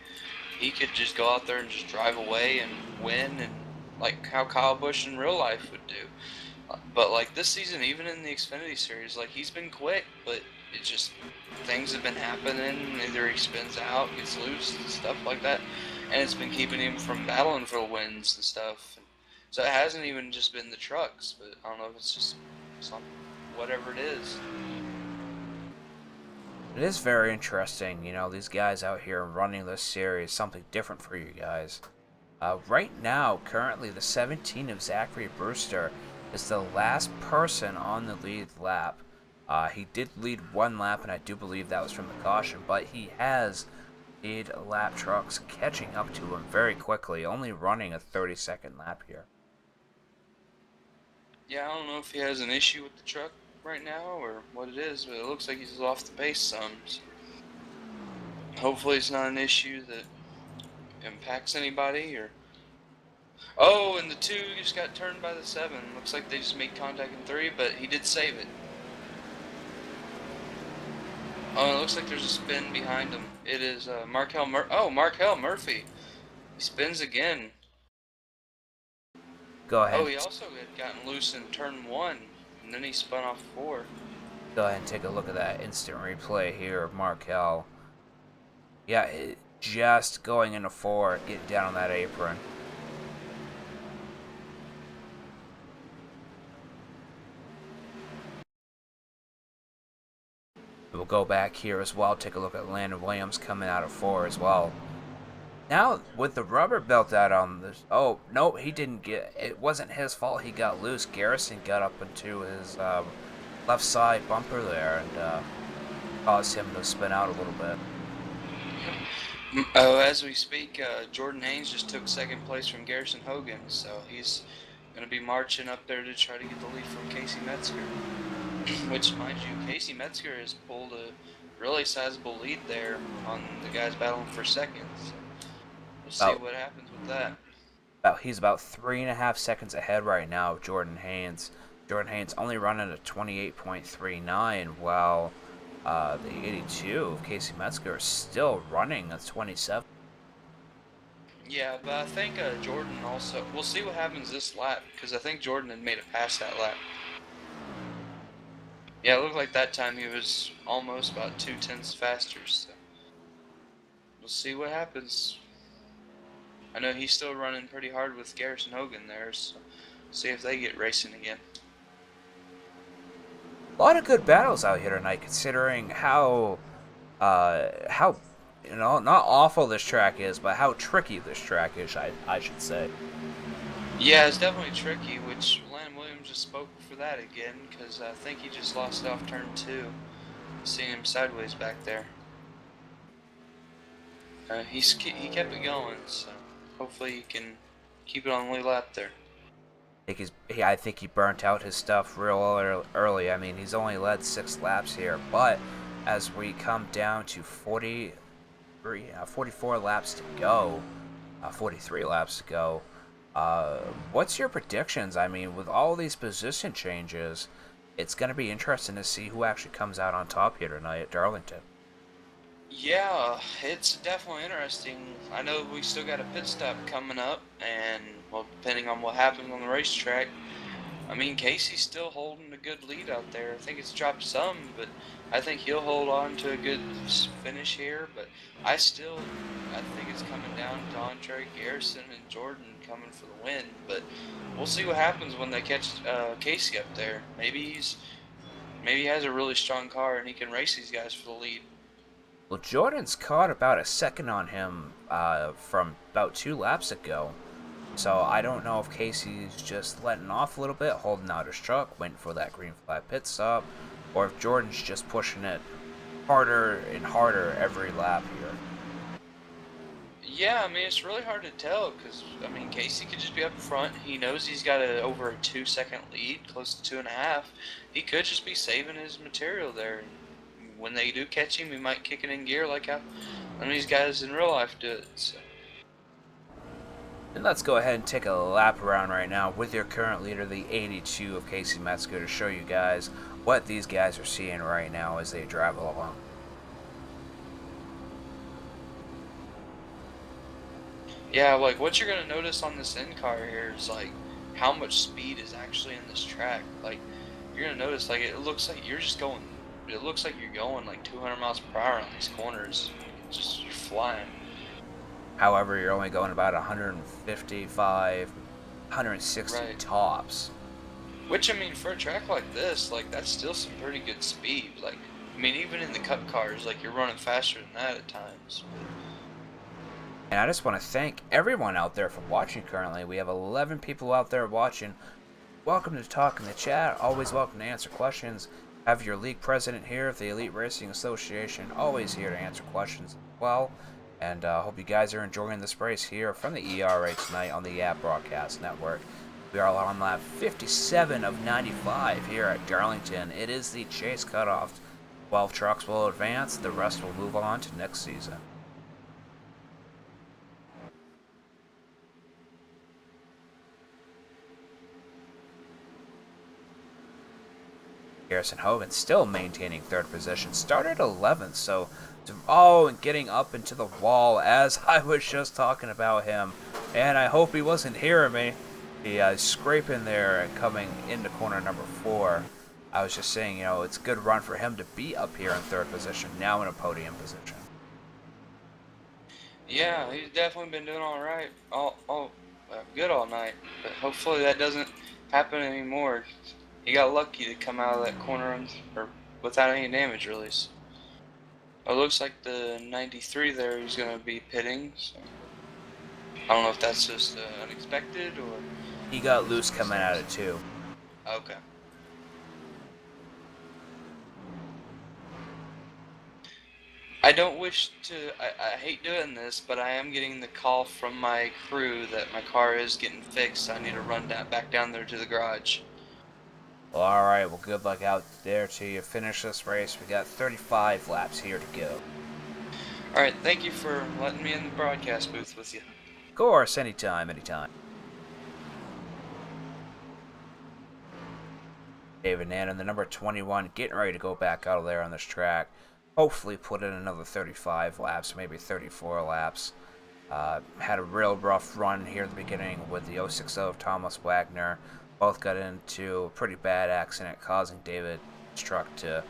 he could just go out there and just drive away and win, and like how Kyle Busch in real life would do. But like this season, even in the Xfinity Series, like he's been quick, but it just things have been happening. Either he spins out, gets loose, and stuff like that, and it's been keeping him from battling for the wins and stuff. So it hasn't even just been the trucks, but I don't know if it's just some whatever it is. It is very interesting, you know, these guys out here running this series, something different for you guys. Right now, currently, the 17 of Zachary Brewster is the last person on the lead lap. He did lead 1 lap, and I do believe that was from the caution, but he has lead lap trucks catching up to him very quickly, only running a 30-second lap here. Yeah, I don't know if he has an issue with the truck right now or what it is, but it looks like he's off the pace some. So hopefully it's not an issue that impacts anybody or... Oh, and the 2 just got turned by the 7. Looks like they just made contact in 3, but he did save it. Oh, it looks like there's a spin behind him. It is Markel Murphy. He spins again. Go ahead. Oh, he also had gotten loose in turn 1, and then he spun off 4. Go ahead and take a look at that instant replay here of Markel. Yeah, just going into 4, getting down on that apron. We'll go back here as well, take a look at Landon Williams coming out of 4 as well. Now, with the rubber belt out on this... Oh, no, he didn't get... It wasn't his fault he got loose. Garrison got up into his left side bumper there and caused him to spin out a little bit. Oh, as we speak, Jordan Haynes just took 2nd place from Garrison Hogan, so he's going to be marching up there to try to get the lead from Casey Metzger. Which, mind you, Casey Metzger has pulled a really sizable lead there on the guys battling for 2nd. So we'll see what happens with that. He's about 3.5 seconds ahead right now of Jordan Haynes. Jordan Haynes only running a 28.39, while the 82 of Casey Metzger is still running a 27. Yeah, but I think Jordan also... We'll see what happens this lap, because I think Jordan had made it past that lap. Yeah, it looked like that time he was almost about 0.2 faster, so we'll see what happens. I know he's still running pretty hard with Garrison Hogan there, so see if they get racing again. A lot of good battles out here tonight, considering how you know, not awful this track is, but how tricky this track is, I should say. Yeah, it's definitely tricky, which Landon Williams just spoke for that again, because I think he just lost it off turn 2. Seeing him sideways back there. He kept it going, so hopefully he can keep it on the lead lap there. I think he burnt out his stuff real early. I mean, he's only led 6 laps here, but as we come down to 44 laps to go, 43 laps to go, What's your predictions? I mean, with all these position changes, it's going to be interesting to see who actually comes out on top here tonight at Darlington. Yeah, it's definitely interesting. I know we still got a pit stop coming up, and well, depending on what happens on the racetrack, I mean, Casey's still holding a good lead out there. I think it's dropped some, but I think he'll hold on to a good finish here. But I think it's coming down to Andre Garrison and Jordan coming for the win. But we'll see what happens when they catch Casey up there. Maybe he has a really strong car and he can race these guys for the lead. Well, Jordan's caught about a second on him from about 2 laps ago. So I don't know if Casey's just letting off a little bit, holding out his truck, waiting for that green flag pit stop, or if Jordan's just pushing it harder and harder every lap here. Yeah, I mean, it's really hard to tell because, I mean, Casey could just be up front. He knows he's got over a 2-second lead, close to 2.5. He could just be saving his material there. And when they do catch him, he might kick it in gear like how some of these guys in real life do it. So. And let's go ahead and take a lap around right now with your current leader, the 82 of Casey Metzger, to show you guys what these guys are seeing right now as they drive along. Yeah, like what you're gonna notice on this in car here is like how much speed is actually in this track. Like you're gonna notice like it looks like you're just going. It looks like you're going like 200 miles per hour on these corners. Just you're flying. However, you're only going about 155, 160 Right. tops. Which I mean, for a track like this, like that's still some pretty good speed. Like I mean, even in the cup cars, like you're running faster than that at times. And I just want to thank everyone out there for watching currently. We have 11 people out there watching. Welcome to talk in the chat. Always welcome to answer questions. Have your league president here of the Elite Racing Association. Always here to answer questions as well. And hope you guys are enjoying this race here from the ERA tonight on the App Broadcast Network. We are on lap 57 of 95 here at Darlington. It is the chase cutoff. 12 trucks will advance. The rest will move on to next season. Garrison Hogan still maintaining 3rd position. Started 11th, so and getting up into the wall as I was just talking about him. And I hope he wasn't hearing me. He scraping there and coming into corner number 4. I was just saying, it's a good run for him to be up here in 3rd position, now in a podium position. Yeah, he's definitely been doing all right, good all night. But hopefully that doesn't happen anymore. He got lucky to come out of that corner or without any damage, really. So. It looks like the 93 there is going to be pitting. So. I don't know if that's just unexpected or. He got loose coming out of 2. Okay. I don't wish to. I hate doing this, but I am getting the call from my crew that my car is getting fixed. I need to run back down there to the garage. Well, alright, well, good luck out there to you. Finish this race. We got 35 laps here to go. Alright, thank you for letting me in the broadcast booth with you. Of course, anytime, anytime. David Nannon, the number 21, getting ready to go back out of there on this track. Hopefully put in another 35 laps, maybe 34 laps. Had a real rough run here at the beginning with the 060 of Thomas Wagner. Both got into a pretty bad accident, causing David's truck to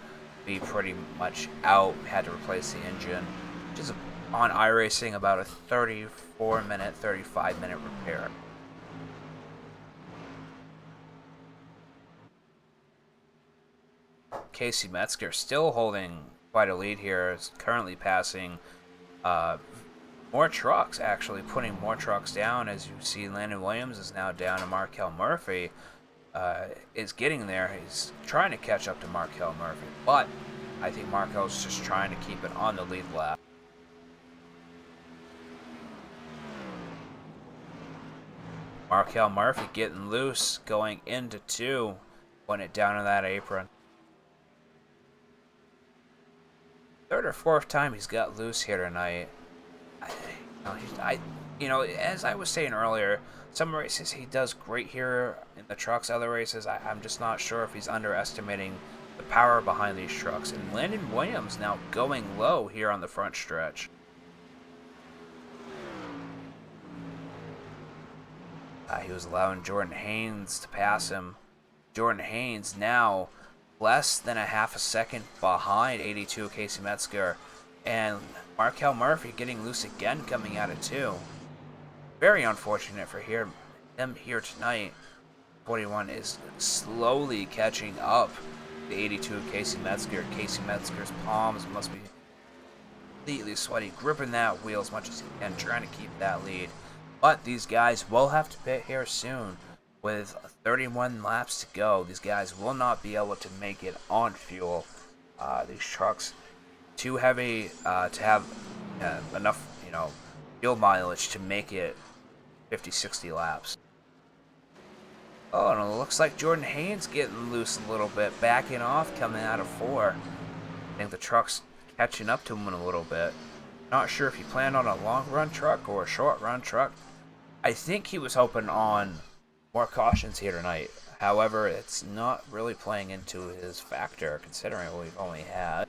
be pretty much out. Had to replace the engine, which is on iRacing about a 34-minute, 35-minute repair. Casey Metzger still holding quite a lead here. Is currently passing more trucks, actually putting more trucks down. As you see, Landon Williams is now down, and Markel Murphy is getting there. He's trying to catch up to Markel Murphy, but I think Markel's just trying to keep it on the lead lap. Markel Murphy getting loose, going into 2, putting it down in that apron. 3rd or 4th time he's got loose here tonight. As I was saying earlier, Some races he does great here in the trucks. Other races, I'm just not sure if he's underestimating the power behind these trucks. And Landon Williams now going low here on the front stretch. He was allowing Jordan Haynes to pass him. Jordan Haynes now less than a half a second behind 82 Casey Metzger. And Markel Murphy getting loose again coming out of 2. Very unfortunate for them here tonight. 41 is slowly catching up to 82 Casey Metzger. Casey Metzger's palms must be completely sweaty, gripping that wheel as much as he can, trying to keep that lead. But these guys will have to pit here soon. With 31 laps to go, these guys will not be able to make it on fuel. These trucks too heavy to have enough, fuel mileage to make it 50, 60 laps. Oh, and it looks like Jordan Haynes getting loose a little bit, backing off, coming out of 4. I think the truck's catching up to him a little bit. Not sure if he planned on a long run truck or a short run truck. I think he was hoping on more cautions here tonight. However, it's not really playing into his factor, considering we've only had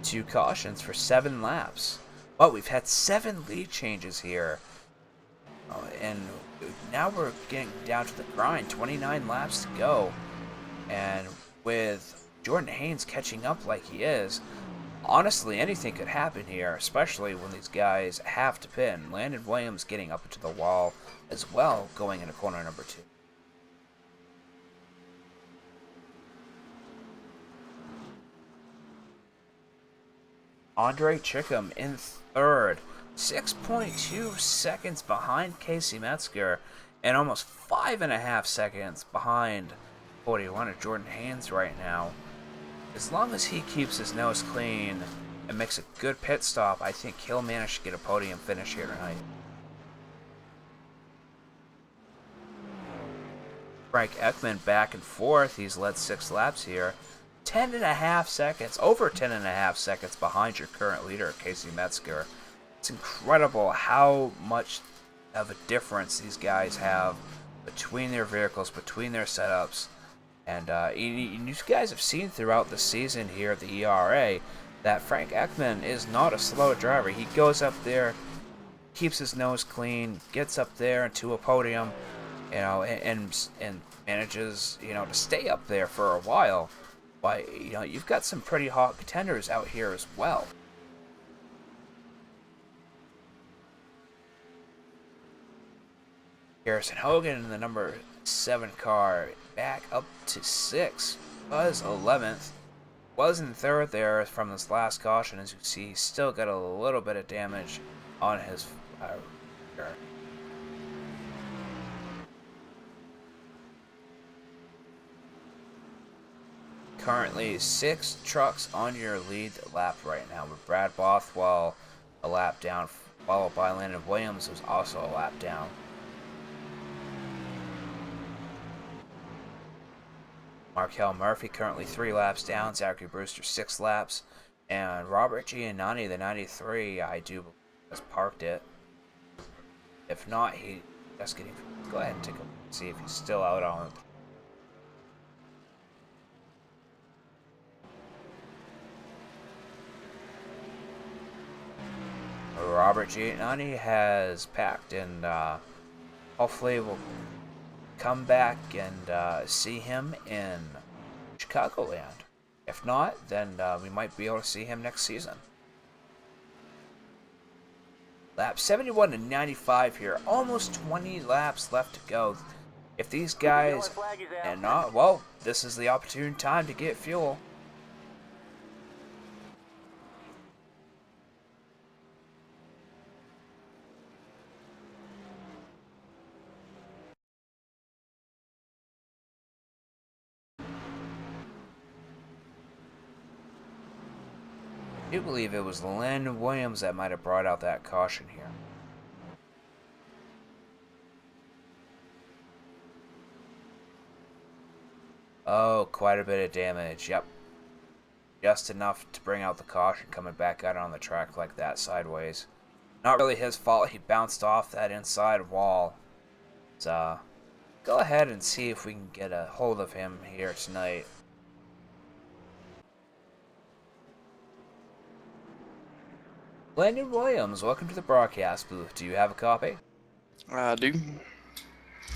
2 cautions for 7 laps. But we've had 7 lead changes here. And now we're getting down to the grind. 29 laps to go. And with Jordan Haynes catching up like he is, honestly, anything could happen here, especially when these guys have to pin. Landon Williams getting up into the wall as well, going into corner number 2. Andre Chickham in 3rd, 6.2 seconds behind Casey Metzger, and almost 5.5 seconds behind 41 of Jordan Haynes right now. As long as he keeps his nose clean and makes a good pit stop, I think he'll manage to get a podium finish here tonight. Frank Ekman back and forth. He's led 6 laps here. 10.5 seconds, over 10.5 seconds behind your current leader, Casey Metzger. It's incredible how much of a difference these guys have between their vehicles, between their setups. And you guys have seen throughout the season here at the ERA that Frank Ekman is not a slow driver. He goes up there, keeps his nose clean, gets up there into a podium, and manages, to stay up there for a while. But, you've got some pretty hot contenders out here as well. Harrison Hogan in the number 7 car back up to 6. Was 11th. Was in 3rd there from this last caution. As you see, he's still got a little bit of damage on his rear. Currently 6 trucks on your lead lap right now, with Brad Bothwell a lap down, followed by Landon Williams, who's also a lap down. Markel Murphy currently 3 laps down, Zachary Brewster 6 laps, and Robert Giannani, the 93, I do believe has parked it. If not, he just getting. Go ahead and take a look and see if he's still out on. Robert Giannani has packed, and hopefully we'll come back and see him in Chicagoland. If not, then we might be able to see him next season. Lap 71 to 95 here. Almost 20 laps left to go. If these guys and not, well, this is the opportune time to get fuel. I do believe it was Landon Williams that might have brought out that caution here. Oh, quite a bit of damage. Yep. Just enough to bring out the caution coming back out on the track like that sideways. Not really his fault. He bounced off that inside wall. So, go ahead and see if we can get a hold of him here tonight. Landon Williams, welcome to the broadcast booth. Do you have a copy? I do.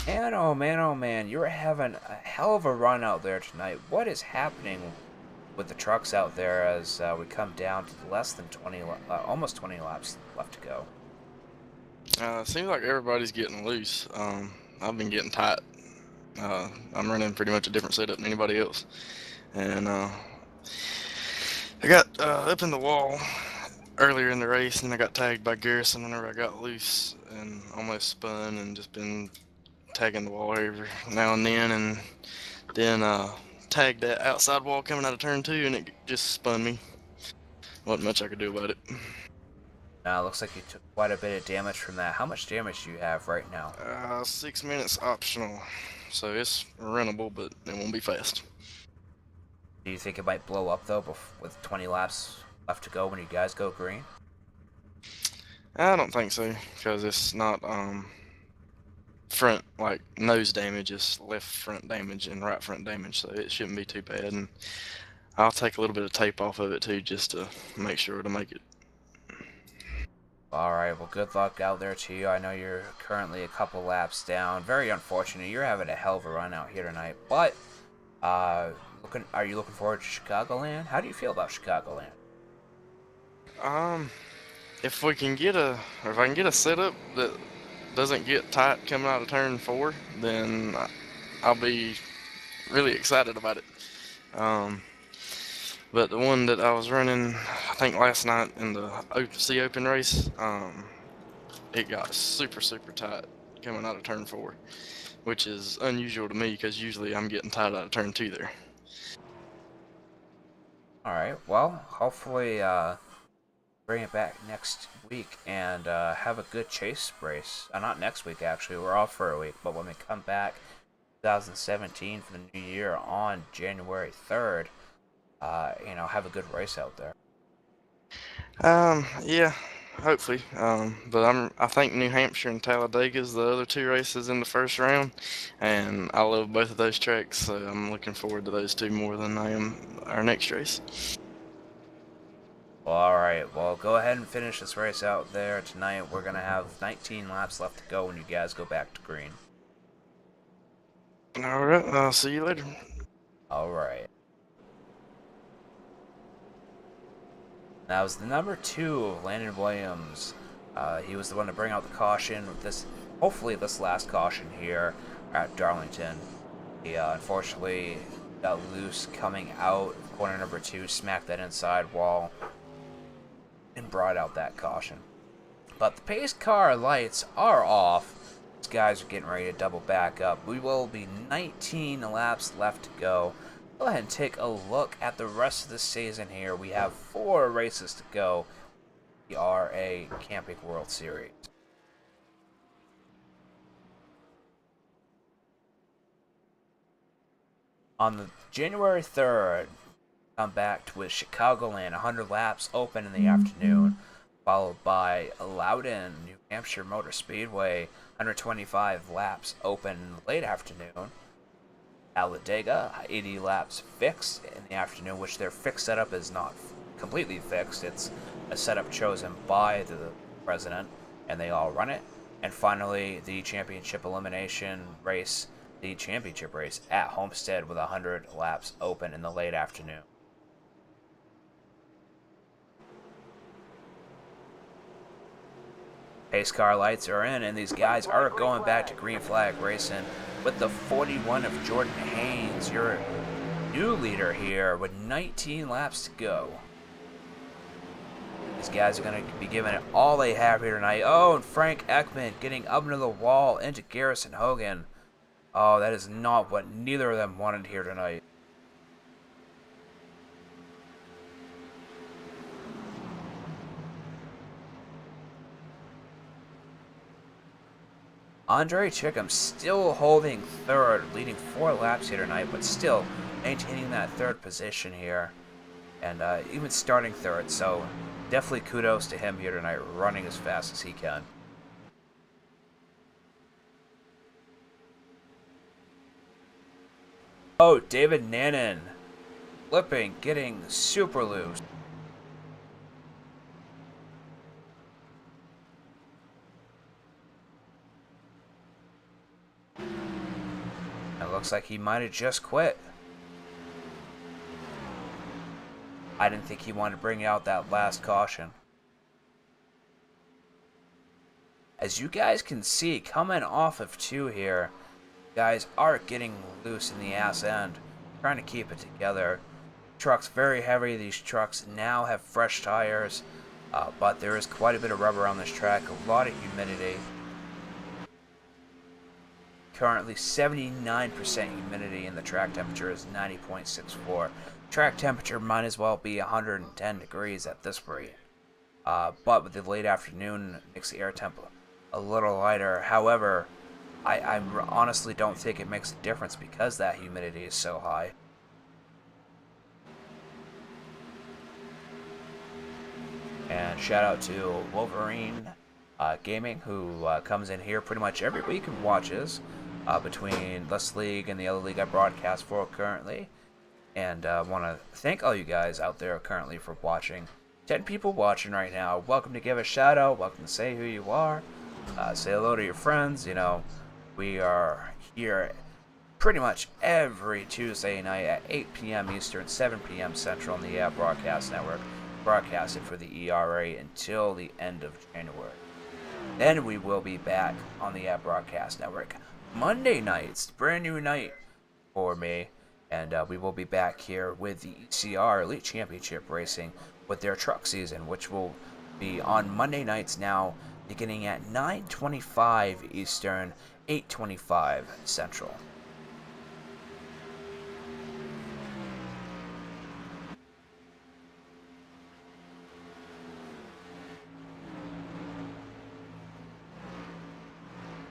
Man, oh man, you're having a hell of a run out there tonight. What is happening with the trucks out there as we come down to less than 20, almost 20 laps left to go? Seems like everybody's getting loose. I've been getting tight. I'm running pretty much a different setup than anybody else. And I got up in the wall earlier in the race, and I got tagged by Garrison whenever I got loose and almost spun, and just been tagging the wall every now and then tagged that outside wall coming out of turn 2, and it just spun me. Wasn't much I could do about it. Looks like you took quite a bit of damage from that. How much damage do you have right now? 6 minutes optional, so it's runnable, but it won't be fast. Do you think it might blow up though with 20 laps left to go when you guys go green? I don't think so, because it's not front, like, nose damage. It's left front damage and right front damage, so it shouldn't be too bad. And I'll take a little bit of tape off of it too, just to make sure to make it. Alright, well, good luck out there to you. I know you're currently a couple laps down. Very unfortunate. You're having a hell of a run out here tonight. But, are you looking forward to Chicagoland? How do you feel about Chicagoland? If I can get a setup that doesn't get tight coming out of turn 4, then I'll be really excited about it. But the one that I was running, I think last night in the OC Open race, it got super tight coming out of turn 4, which is unusual to me because usually I'm getting tight out of turn 2 there. Alright, well, hopefully bring it back next week and have a good chase race. Not next week, actually. We're off for a week, but when we come back 2017 for the new year on January 3rd, have a good race out there. Yeah, hopefully. But I think New Hampshire and Talladega is the other 2 races in the first round, and I love both of those tracks, so I'm looking forward to those 2 more than I am our next race. Well, alright, well, go ahead and finish this race out there tonight. We're going to have 19 laps left to go when you guys go back to green. Alright, I'll see you later. Alright. That was the number 2 of Landon Williams. He was the one to bring out the caution with this, hopefully this last caution here at Darlington. He unfortunately got loose coming out of corner number 2, smacked that inside wall, and brought out that caution. But the pace car lights are off. These guys are getting ready to double back up. We will be 19 laps left to go. Go ahead and take a look at the rest of the season here. We have 4 races to go. We are a Camping World Series. On the January 3rd, come back with Chicagoland, 100 laps open in the afternoon, followed by Loudon, New Hampshire Motor Speedway, 125 laps open in the late afternoon. Talladega, 80 laps fixed in the afternoon, which their fixed setup is not completely fixed. It's a setup chosen by the president, and they all run it. And finally, the championship elimination race, the championship race at Homestead with 100 laps open in the late afternoon. Pace car lights are in, and these guys are going back to green flag racing with the 41 of Jordan Haynes, your new leader here, with 19 laps to go. These guys are going to be giving it all they have here tonight. Oh, and Frank Ekman getting up into the wall into Garrison Hogan. Oh, that is not what neither of them wanted here tonight. Andre Chickham still holding third, leading 4 laps here tonight, but still maintaining that third position here. and even starting third. So definitely kudos to him here tonight, running as fast as he can. Oh, David Nannon, flipping, getting super loose. It looks like he might have just quit. I didn't think he wanted to bring out that last caution. As you guys can see, coming off of 2 here, guys are getting loose in the ass end, trying to keep it together. Truck's very heavy. These trucks now have fresh tires, but there is quite a bit of rubber on this track, a lot of humidity. Currently 79% humidity, and the track temperature is 90.64. Track temperature might as well be 110 degrees at this rate. But with the late afternoon, it makes the air temp a little lighter. However, I honestly don't think it makes a difference because that humidity is so high. And shout out to Wolverine Gaming, who comes in here pretty much every week and watches between this league and the other league I broadcast for currently. And I want to thank all you guys out there currently for watching. 10 people watching right now. Welcome to give a shout out. Welcome to say who you are. Say hello to your friends. You know, we are here pretty much every Tuesday night at 8 p.m. Eastern, 7 p.m. Central on the Broadcast Network. Broadcasted for the ERA until the end of January. Then we will be back on the Broadcast Network Monday nights, brand new night for me, and we will be back here with the ECR Elite Championship Racing with their truck season, which will be on Monday nights now, beginning at 9:25 Eastern, 8:25 Central.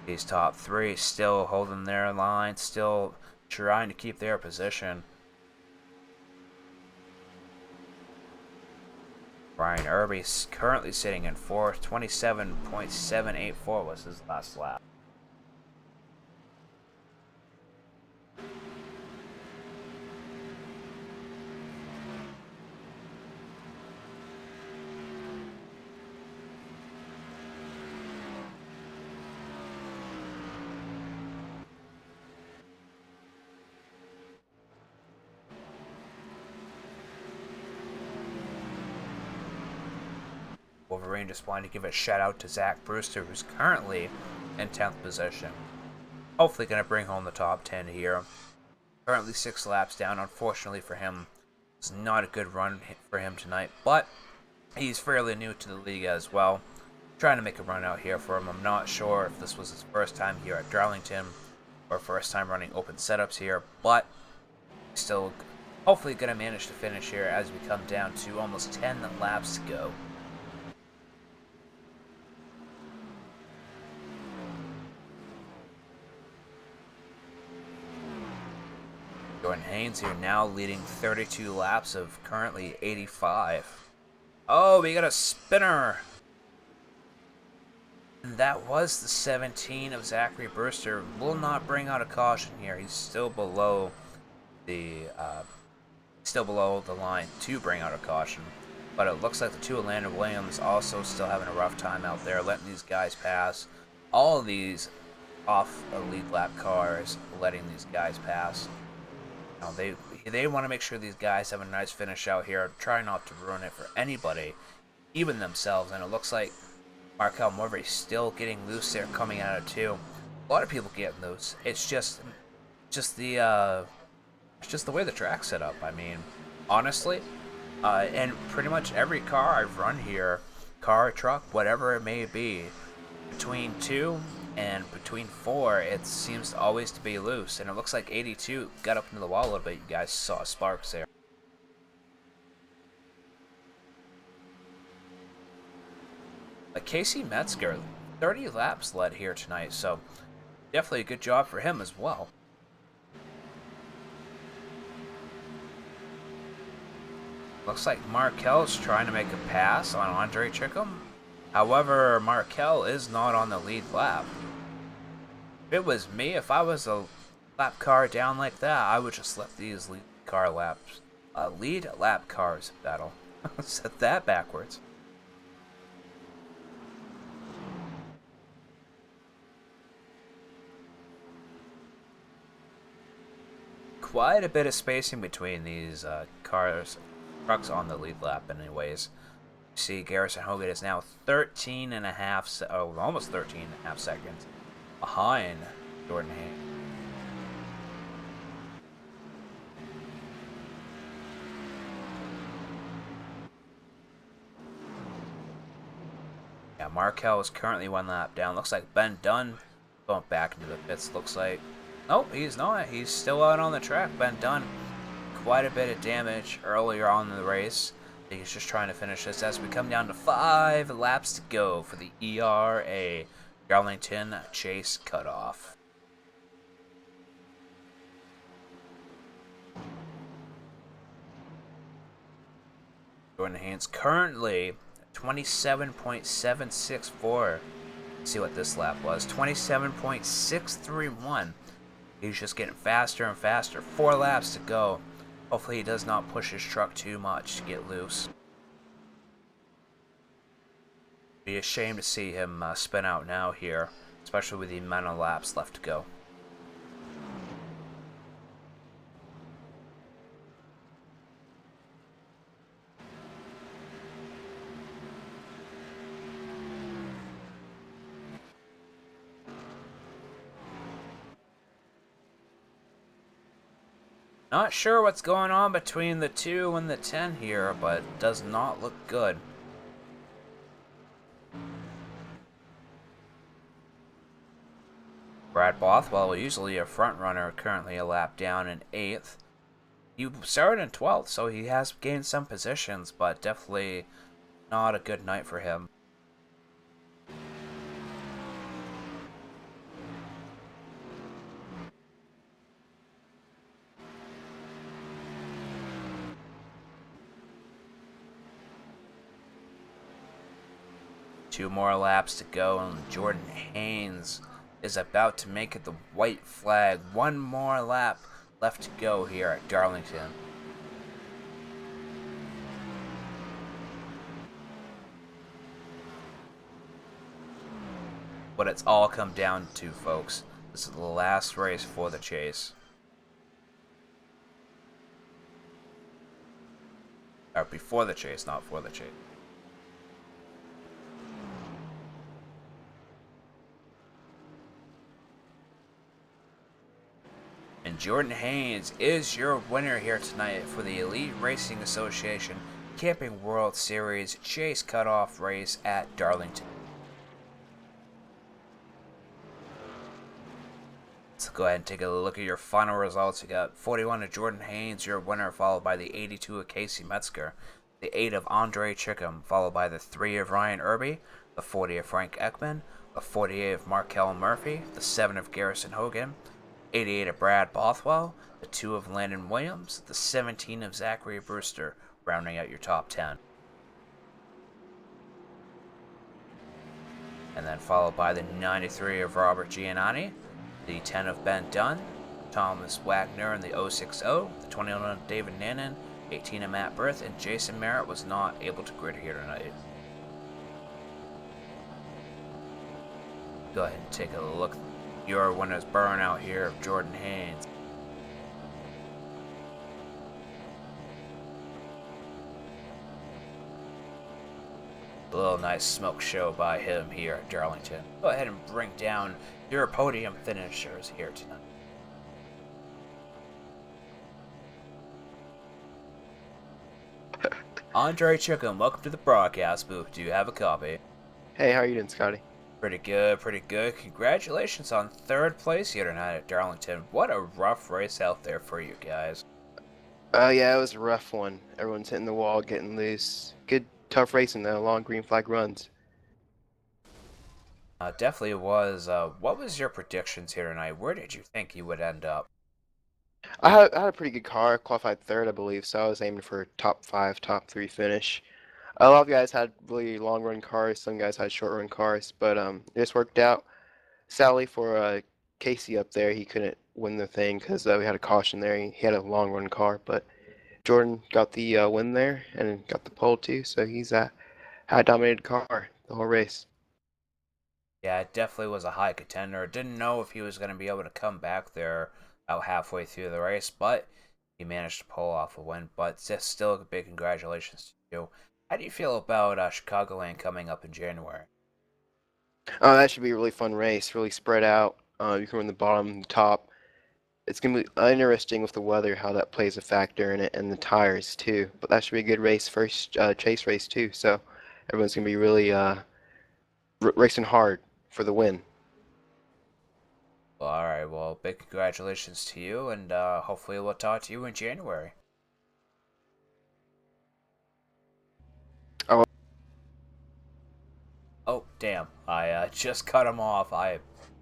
These top 3 still holding their line, still trying to keep their position. Brian Irby's currently sitting in 4th. 27.784 was his last lap. Wolverine just wanted to give a shout out to Zach Brewster, who's currently in 10th position. Hopefully going to bring home the top 10 here. Currently 6 laps down. Unfortunately for him, it's not a good run for him tonight, but he's fairly new to the league as well. Trying to make a run out here for him. I'm not sure if this was his first time here at Darlington or first time running open setups here, but still hopefully going to manage to finish here as we come down to almost 10 laps to go. Jordan Haynes here now leading 32 laps of currently 85. Oh, we got a spinner. And that was the 17 of Zachary Brewster. Will not bring out a caution here. He's still below the line to bring out a caution. But it looks like the 2 of Landon Williams also still having a rough time out there, letting these guys pass. All of these off lead lap cars letting these guys pass. Now they want to make sure these guys have a nice finish out here. Try not to ruin it for anybody, even themselves. And it looks like Markel Morvey's still getting loose there, coming out of 2. A lot of people getting loose. It's just the way the track's set up. I mean, honestly, and pretty much every car I've run here, car, truck, whatever it may be, between 2 and between 4, it seems always to be loose. And it looks like 82 got up into the wall a little bit. You guys saw sparks there. But Casey Metzger, 30 laps led here tonight, so definitely a good job for him as well. Looks like Markel's trying to make a pass on Andre Chickham. However, Markel is not on the lead lap. If it was me, if I was a lap car down like that, I would just let these lead lap cars battle. Set that backwards. Quite a bit of spacing between these trucks on the lead lap anyways. You see Garrison Hogan is now 13 and a half, almost 13 and a half seconds behind Jordan Haynes. Yeah, Markel is currently 1 lap down. Looks like Ben Dunn going back into the pits, looks like. Nope, he's not. He's still out on the track. Ben Dunn, quite a bit of damage earlier on in the race. He's just trying to finish this as we come down to 5 laps to go for the ERA Darlington Chase cutoff. Jordan Haynes currently 27.764. Let's see what this lap was. 27.631. He's just getting faster and faster. 4 laps to go. Hopefully he does not push his truck too much to get loose. Be a shame to see him spin out now here, especially with the amount of laps left to go. Not sure what's going on between the 2 and the 10 here, but it does not look good. Brad Bothwell, usually a front runner, currently a lap down in 8th. He started in 12th, so he has gained some positions, but definitely not a good night for him. Two more laps to go, and Jordan Haynes is about to make it the white flag. 1 more lap left to go here at Darlington. What it's all come down to, folks. This is the last race for the chase. Or before the chase, not for the chase. And Jordan Haynes is your winner here tonight for the Elite Racing Association Camping World Series Chase Cutoff race at Darlington. Let's go ahead and take a look at your final results. You got 41 of Jordan Haynes, your winner, followed by the 82 of Casey Metzger, the 8 of Andre Chickham, followed by the 3 of Ryan Irby, the 40 of Frank Ekman, the 48 of Markel Murphy, the 7 of Garrison Hogan, 88 of Brad Bothwell, the 2 of Landon Williams, the 17 of Zachary Brewster, rounding out your top 10. And then followed by the 93 of Robert Giannotti, the 10 of Ben Dunn, Thomas Wagner in the 060, the 21 of David Nannon, 18 of Matt Berth, and Jason Merritt was not able to grid here tonight. Go ahead and take a look. Your winner's burnout here of Jordan Haynes. A little nice smoke show by him here at Darlington. Go ahead and bring down your podium finishers here tonight. Andre Chickham, welcome to the broadcast booth. Do you have a copy? Hey, how are you doing, Scotty? Pretty good, pretty good. Congratulations on 3rd place here tonight at Darlington. What a rough race out there for you guys. Yeah, it was a rough one. Everyone's hitting the wall, getting loose. Good, tough racing though. Long green flag runs. Definitely was. What was your predictions here tonight? Where did you think you would end up? I had a pretty good car. I qualified third, I believe, so I was aiming for a top 5, top 3 finish. A lot of guys had really long run cars. Some guys had short run cars, but it just worked out. Sadly for Casey up there, he couldn't win the thing because we had a caution there. He had a long run car, but Jordan got the win there and got the pole too. So he's had a dominated car the whole race. Yeah, it definitely was a high contender. Didn't know if he was going to be able to come back there about halfway through the race, but he managed to pull off a win. But just still a big congratulations to you. How do you feel about Chicagoland coming up in January? That should be a really fun race, really spread out. You can run the bottom and the top. It's going to be interesting with the weather, how that plays a factor in it, and the tires too. But that should be a good race, first chase race too. So everyone's going to be really racing hard for the win. Well, all right. Well, big congratulations to you, and hopefully we'll talk to you in January. Oh, Oh, damn! I just cut him off.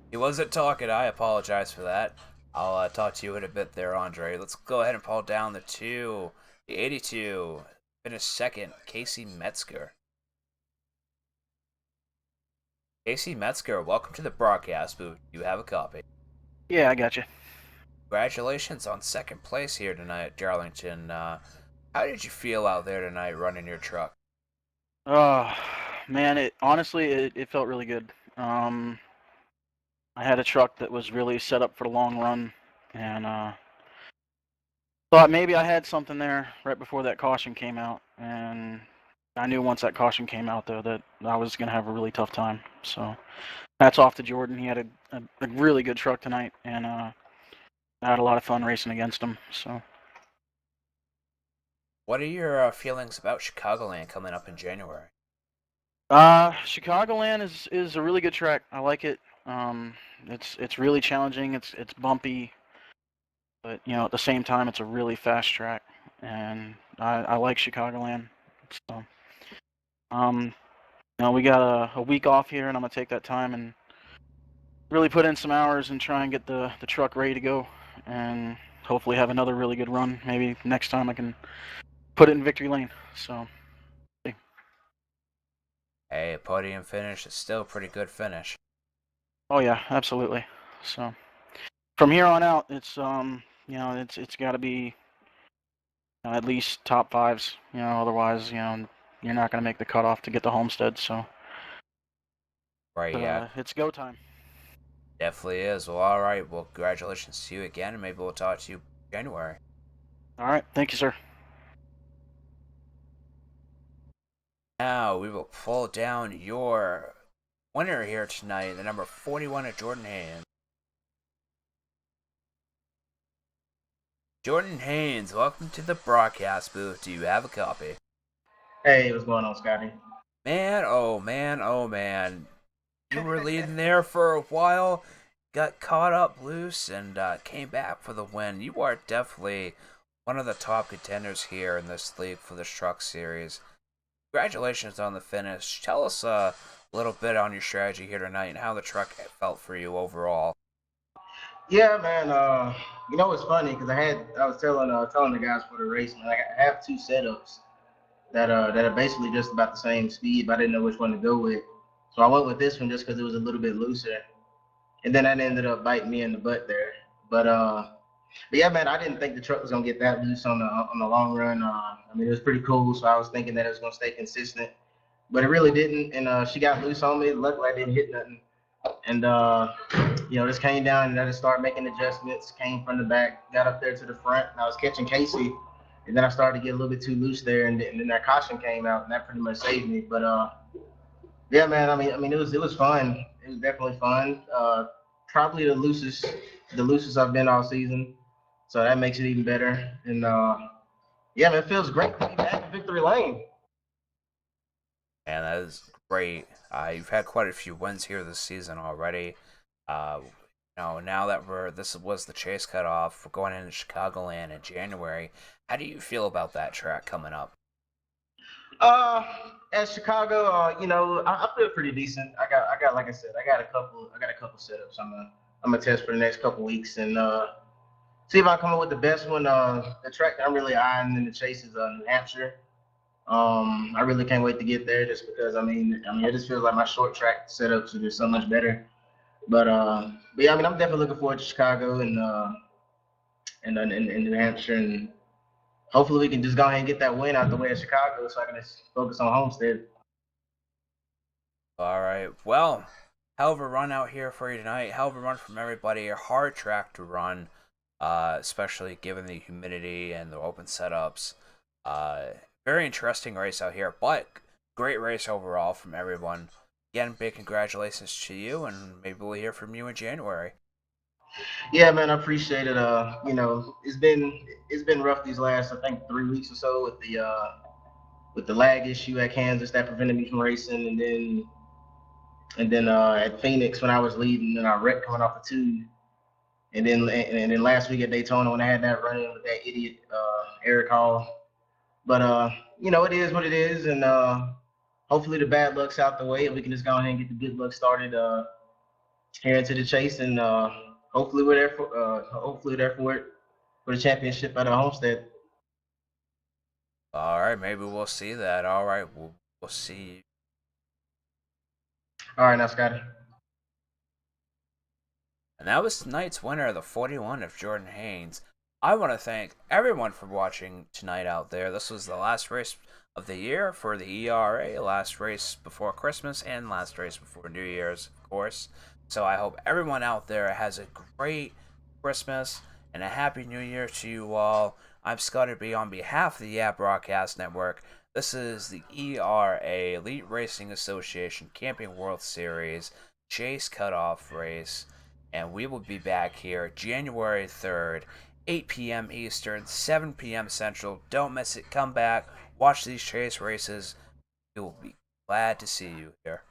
He wasn't talking. I apologize for that. I'll talk to you in a bit there, Andre. Let's go ahead and pull down the 82. Finished second, Casey Metzger. Casey Metzger, welcome to the broadcast booth. You have a copy. Yeah, I got you. Congratulations on second place here tonight at Darlington. How did you feel out there tonight running your truck? Oh, man, it felt really good. I had a truck that was really set up for the long run, and thought maybe I had something there right before that caution came out, and I knew once that caution came out though that I was gonna have a really tough time. So hats off to Jordan. He had a really good truck tonight, and I had a lot of fun racing against him. So. What are your feelings about Chicagoland coming up in January? Chicagoland is a really good track. I like it. It's really challenging. It's bumpy, but at the same time, it's a really fast track, and I like Chicagoland. So, um, we got a week off here, and I'm gonna take that time and really put in some hours and try and get the truck ready to go, and hopefully have another really good run. Maybe next time I can put it in victory lane. So. Hey, a podium finish is still a pretty good finish. Oh yeah, absolutely. So from here on out, it's got to be at least top fives. Otherwise, you're not going to make the cutoff to get the Homestead. So Right, yeah. it's go time. Definitely is. Well, all right. Well, congratulations to you again, and maybe we'll talk to you in January. All right, thank you, sir. Now we will pull down your winner here tonight, the number 41 of Jordan Haynes. Jordan Haynes, welcome to the broadcast booth. Do you have a copy? Hey, what's going on, Scotty? Man, oh man, oh man. You were leading there for a while, got caught up loose, and came back for the win. You are definitely one of the top contenders here in this league for the Truck Series. Congratulations on the finish. Tell us a little bit on your strategy here tonight and how the truck felt for you overall. Yeah, man. It's funny because I was telling the guys for the race, man. I have two setups that are basically just about the same speed, but I didn't know which one to go with. So I went with this one just because it was a little bit looser, and then that ended up biting me in the butt there. But yeah, man, I didn't think the truck was gonna get that loose on the long run. It was pretty cool, so I was thinking that it was gonna stay consistent, but it really didn't. And she got loose on me. Luckily, I didn't hit nothing. And just came down and I just started making adjustments. Came from the back, got up there to the front, and I was catching Casey. And then I started to get a little bit too loose there, and then that caution came out, and that pretty much saved me. But yeah, man. It was fun. It was definitely fun. Probably the loosest I've been all season. So that makes it even better. And yeah, man, it feels great to be back in victory lane. And that is great. You've had quite a few wins here this season already. Now that this was the chase cutoff, we're going into Chicagoland in January. How do you feel about that track coming up? At Chicago, I feel pretty decent. I got like I said, I got a couple setups. I'm gonna test for the next couple weeks, and see if I come up with the best one. The track that I'm really eyeing in the chase is New Hampshire. I really can't wait to get there just because it just feels like my short track setups are just so much better. But yeah, I'm definitely looking forward to Chicago and New Hampshire, and hopefully we can just go ahead and get that win out the way in Chicago, so I can just focus on Homestead. All right. Well, hell of a run out here for you tonight. Hell of a run from everybody. A hard track to run, especially given the humidity and the open setups. Very interesting race out here, but great race overall from everyone. Again, big congratulations to you, and maybe we'll hear from you in January. Yeah, man, I appreciate it. It's been rough these last, I think, 3 weeks or so with the lag issue at Kansas that prevented me from racing, and then at Phoenix when I was leading and I wrecked coming off the tube, and then last week at Daytona when I had that run in with that idiot Eric Hall. But it is what it is, and hopefully the bad luck's out the way, and we can just go ahead and get the good luck started here into the chase, and hopefully we're there for it for the championship at Homestead. All right, maybe we'll see that. All right, we'll see you. All right, now Scotty. And that was tonight's winner, the 41 of Jordan Haynes. I want to thank everyone for watching tonight out there. This was the last race of the year for the ERA, last race before Christmas, and last race before New Year's, of course. So I hope everyone out there has a great Christmas and a Happy New Year to you all. I'm Scotty B on behalf of the Yeah Broadcast Network. This is the ERA, Elite Racing Association Camping World Series Chase Cutoff Race. And we will be back here January 3rd, 8 p.m. Eastern, 7 p.m. Central. Don't miss it. Come back. Watch these chase races. We will be glad to see you here.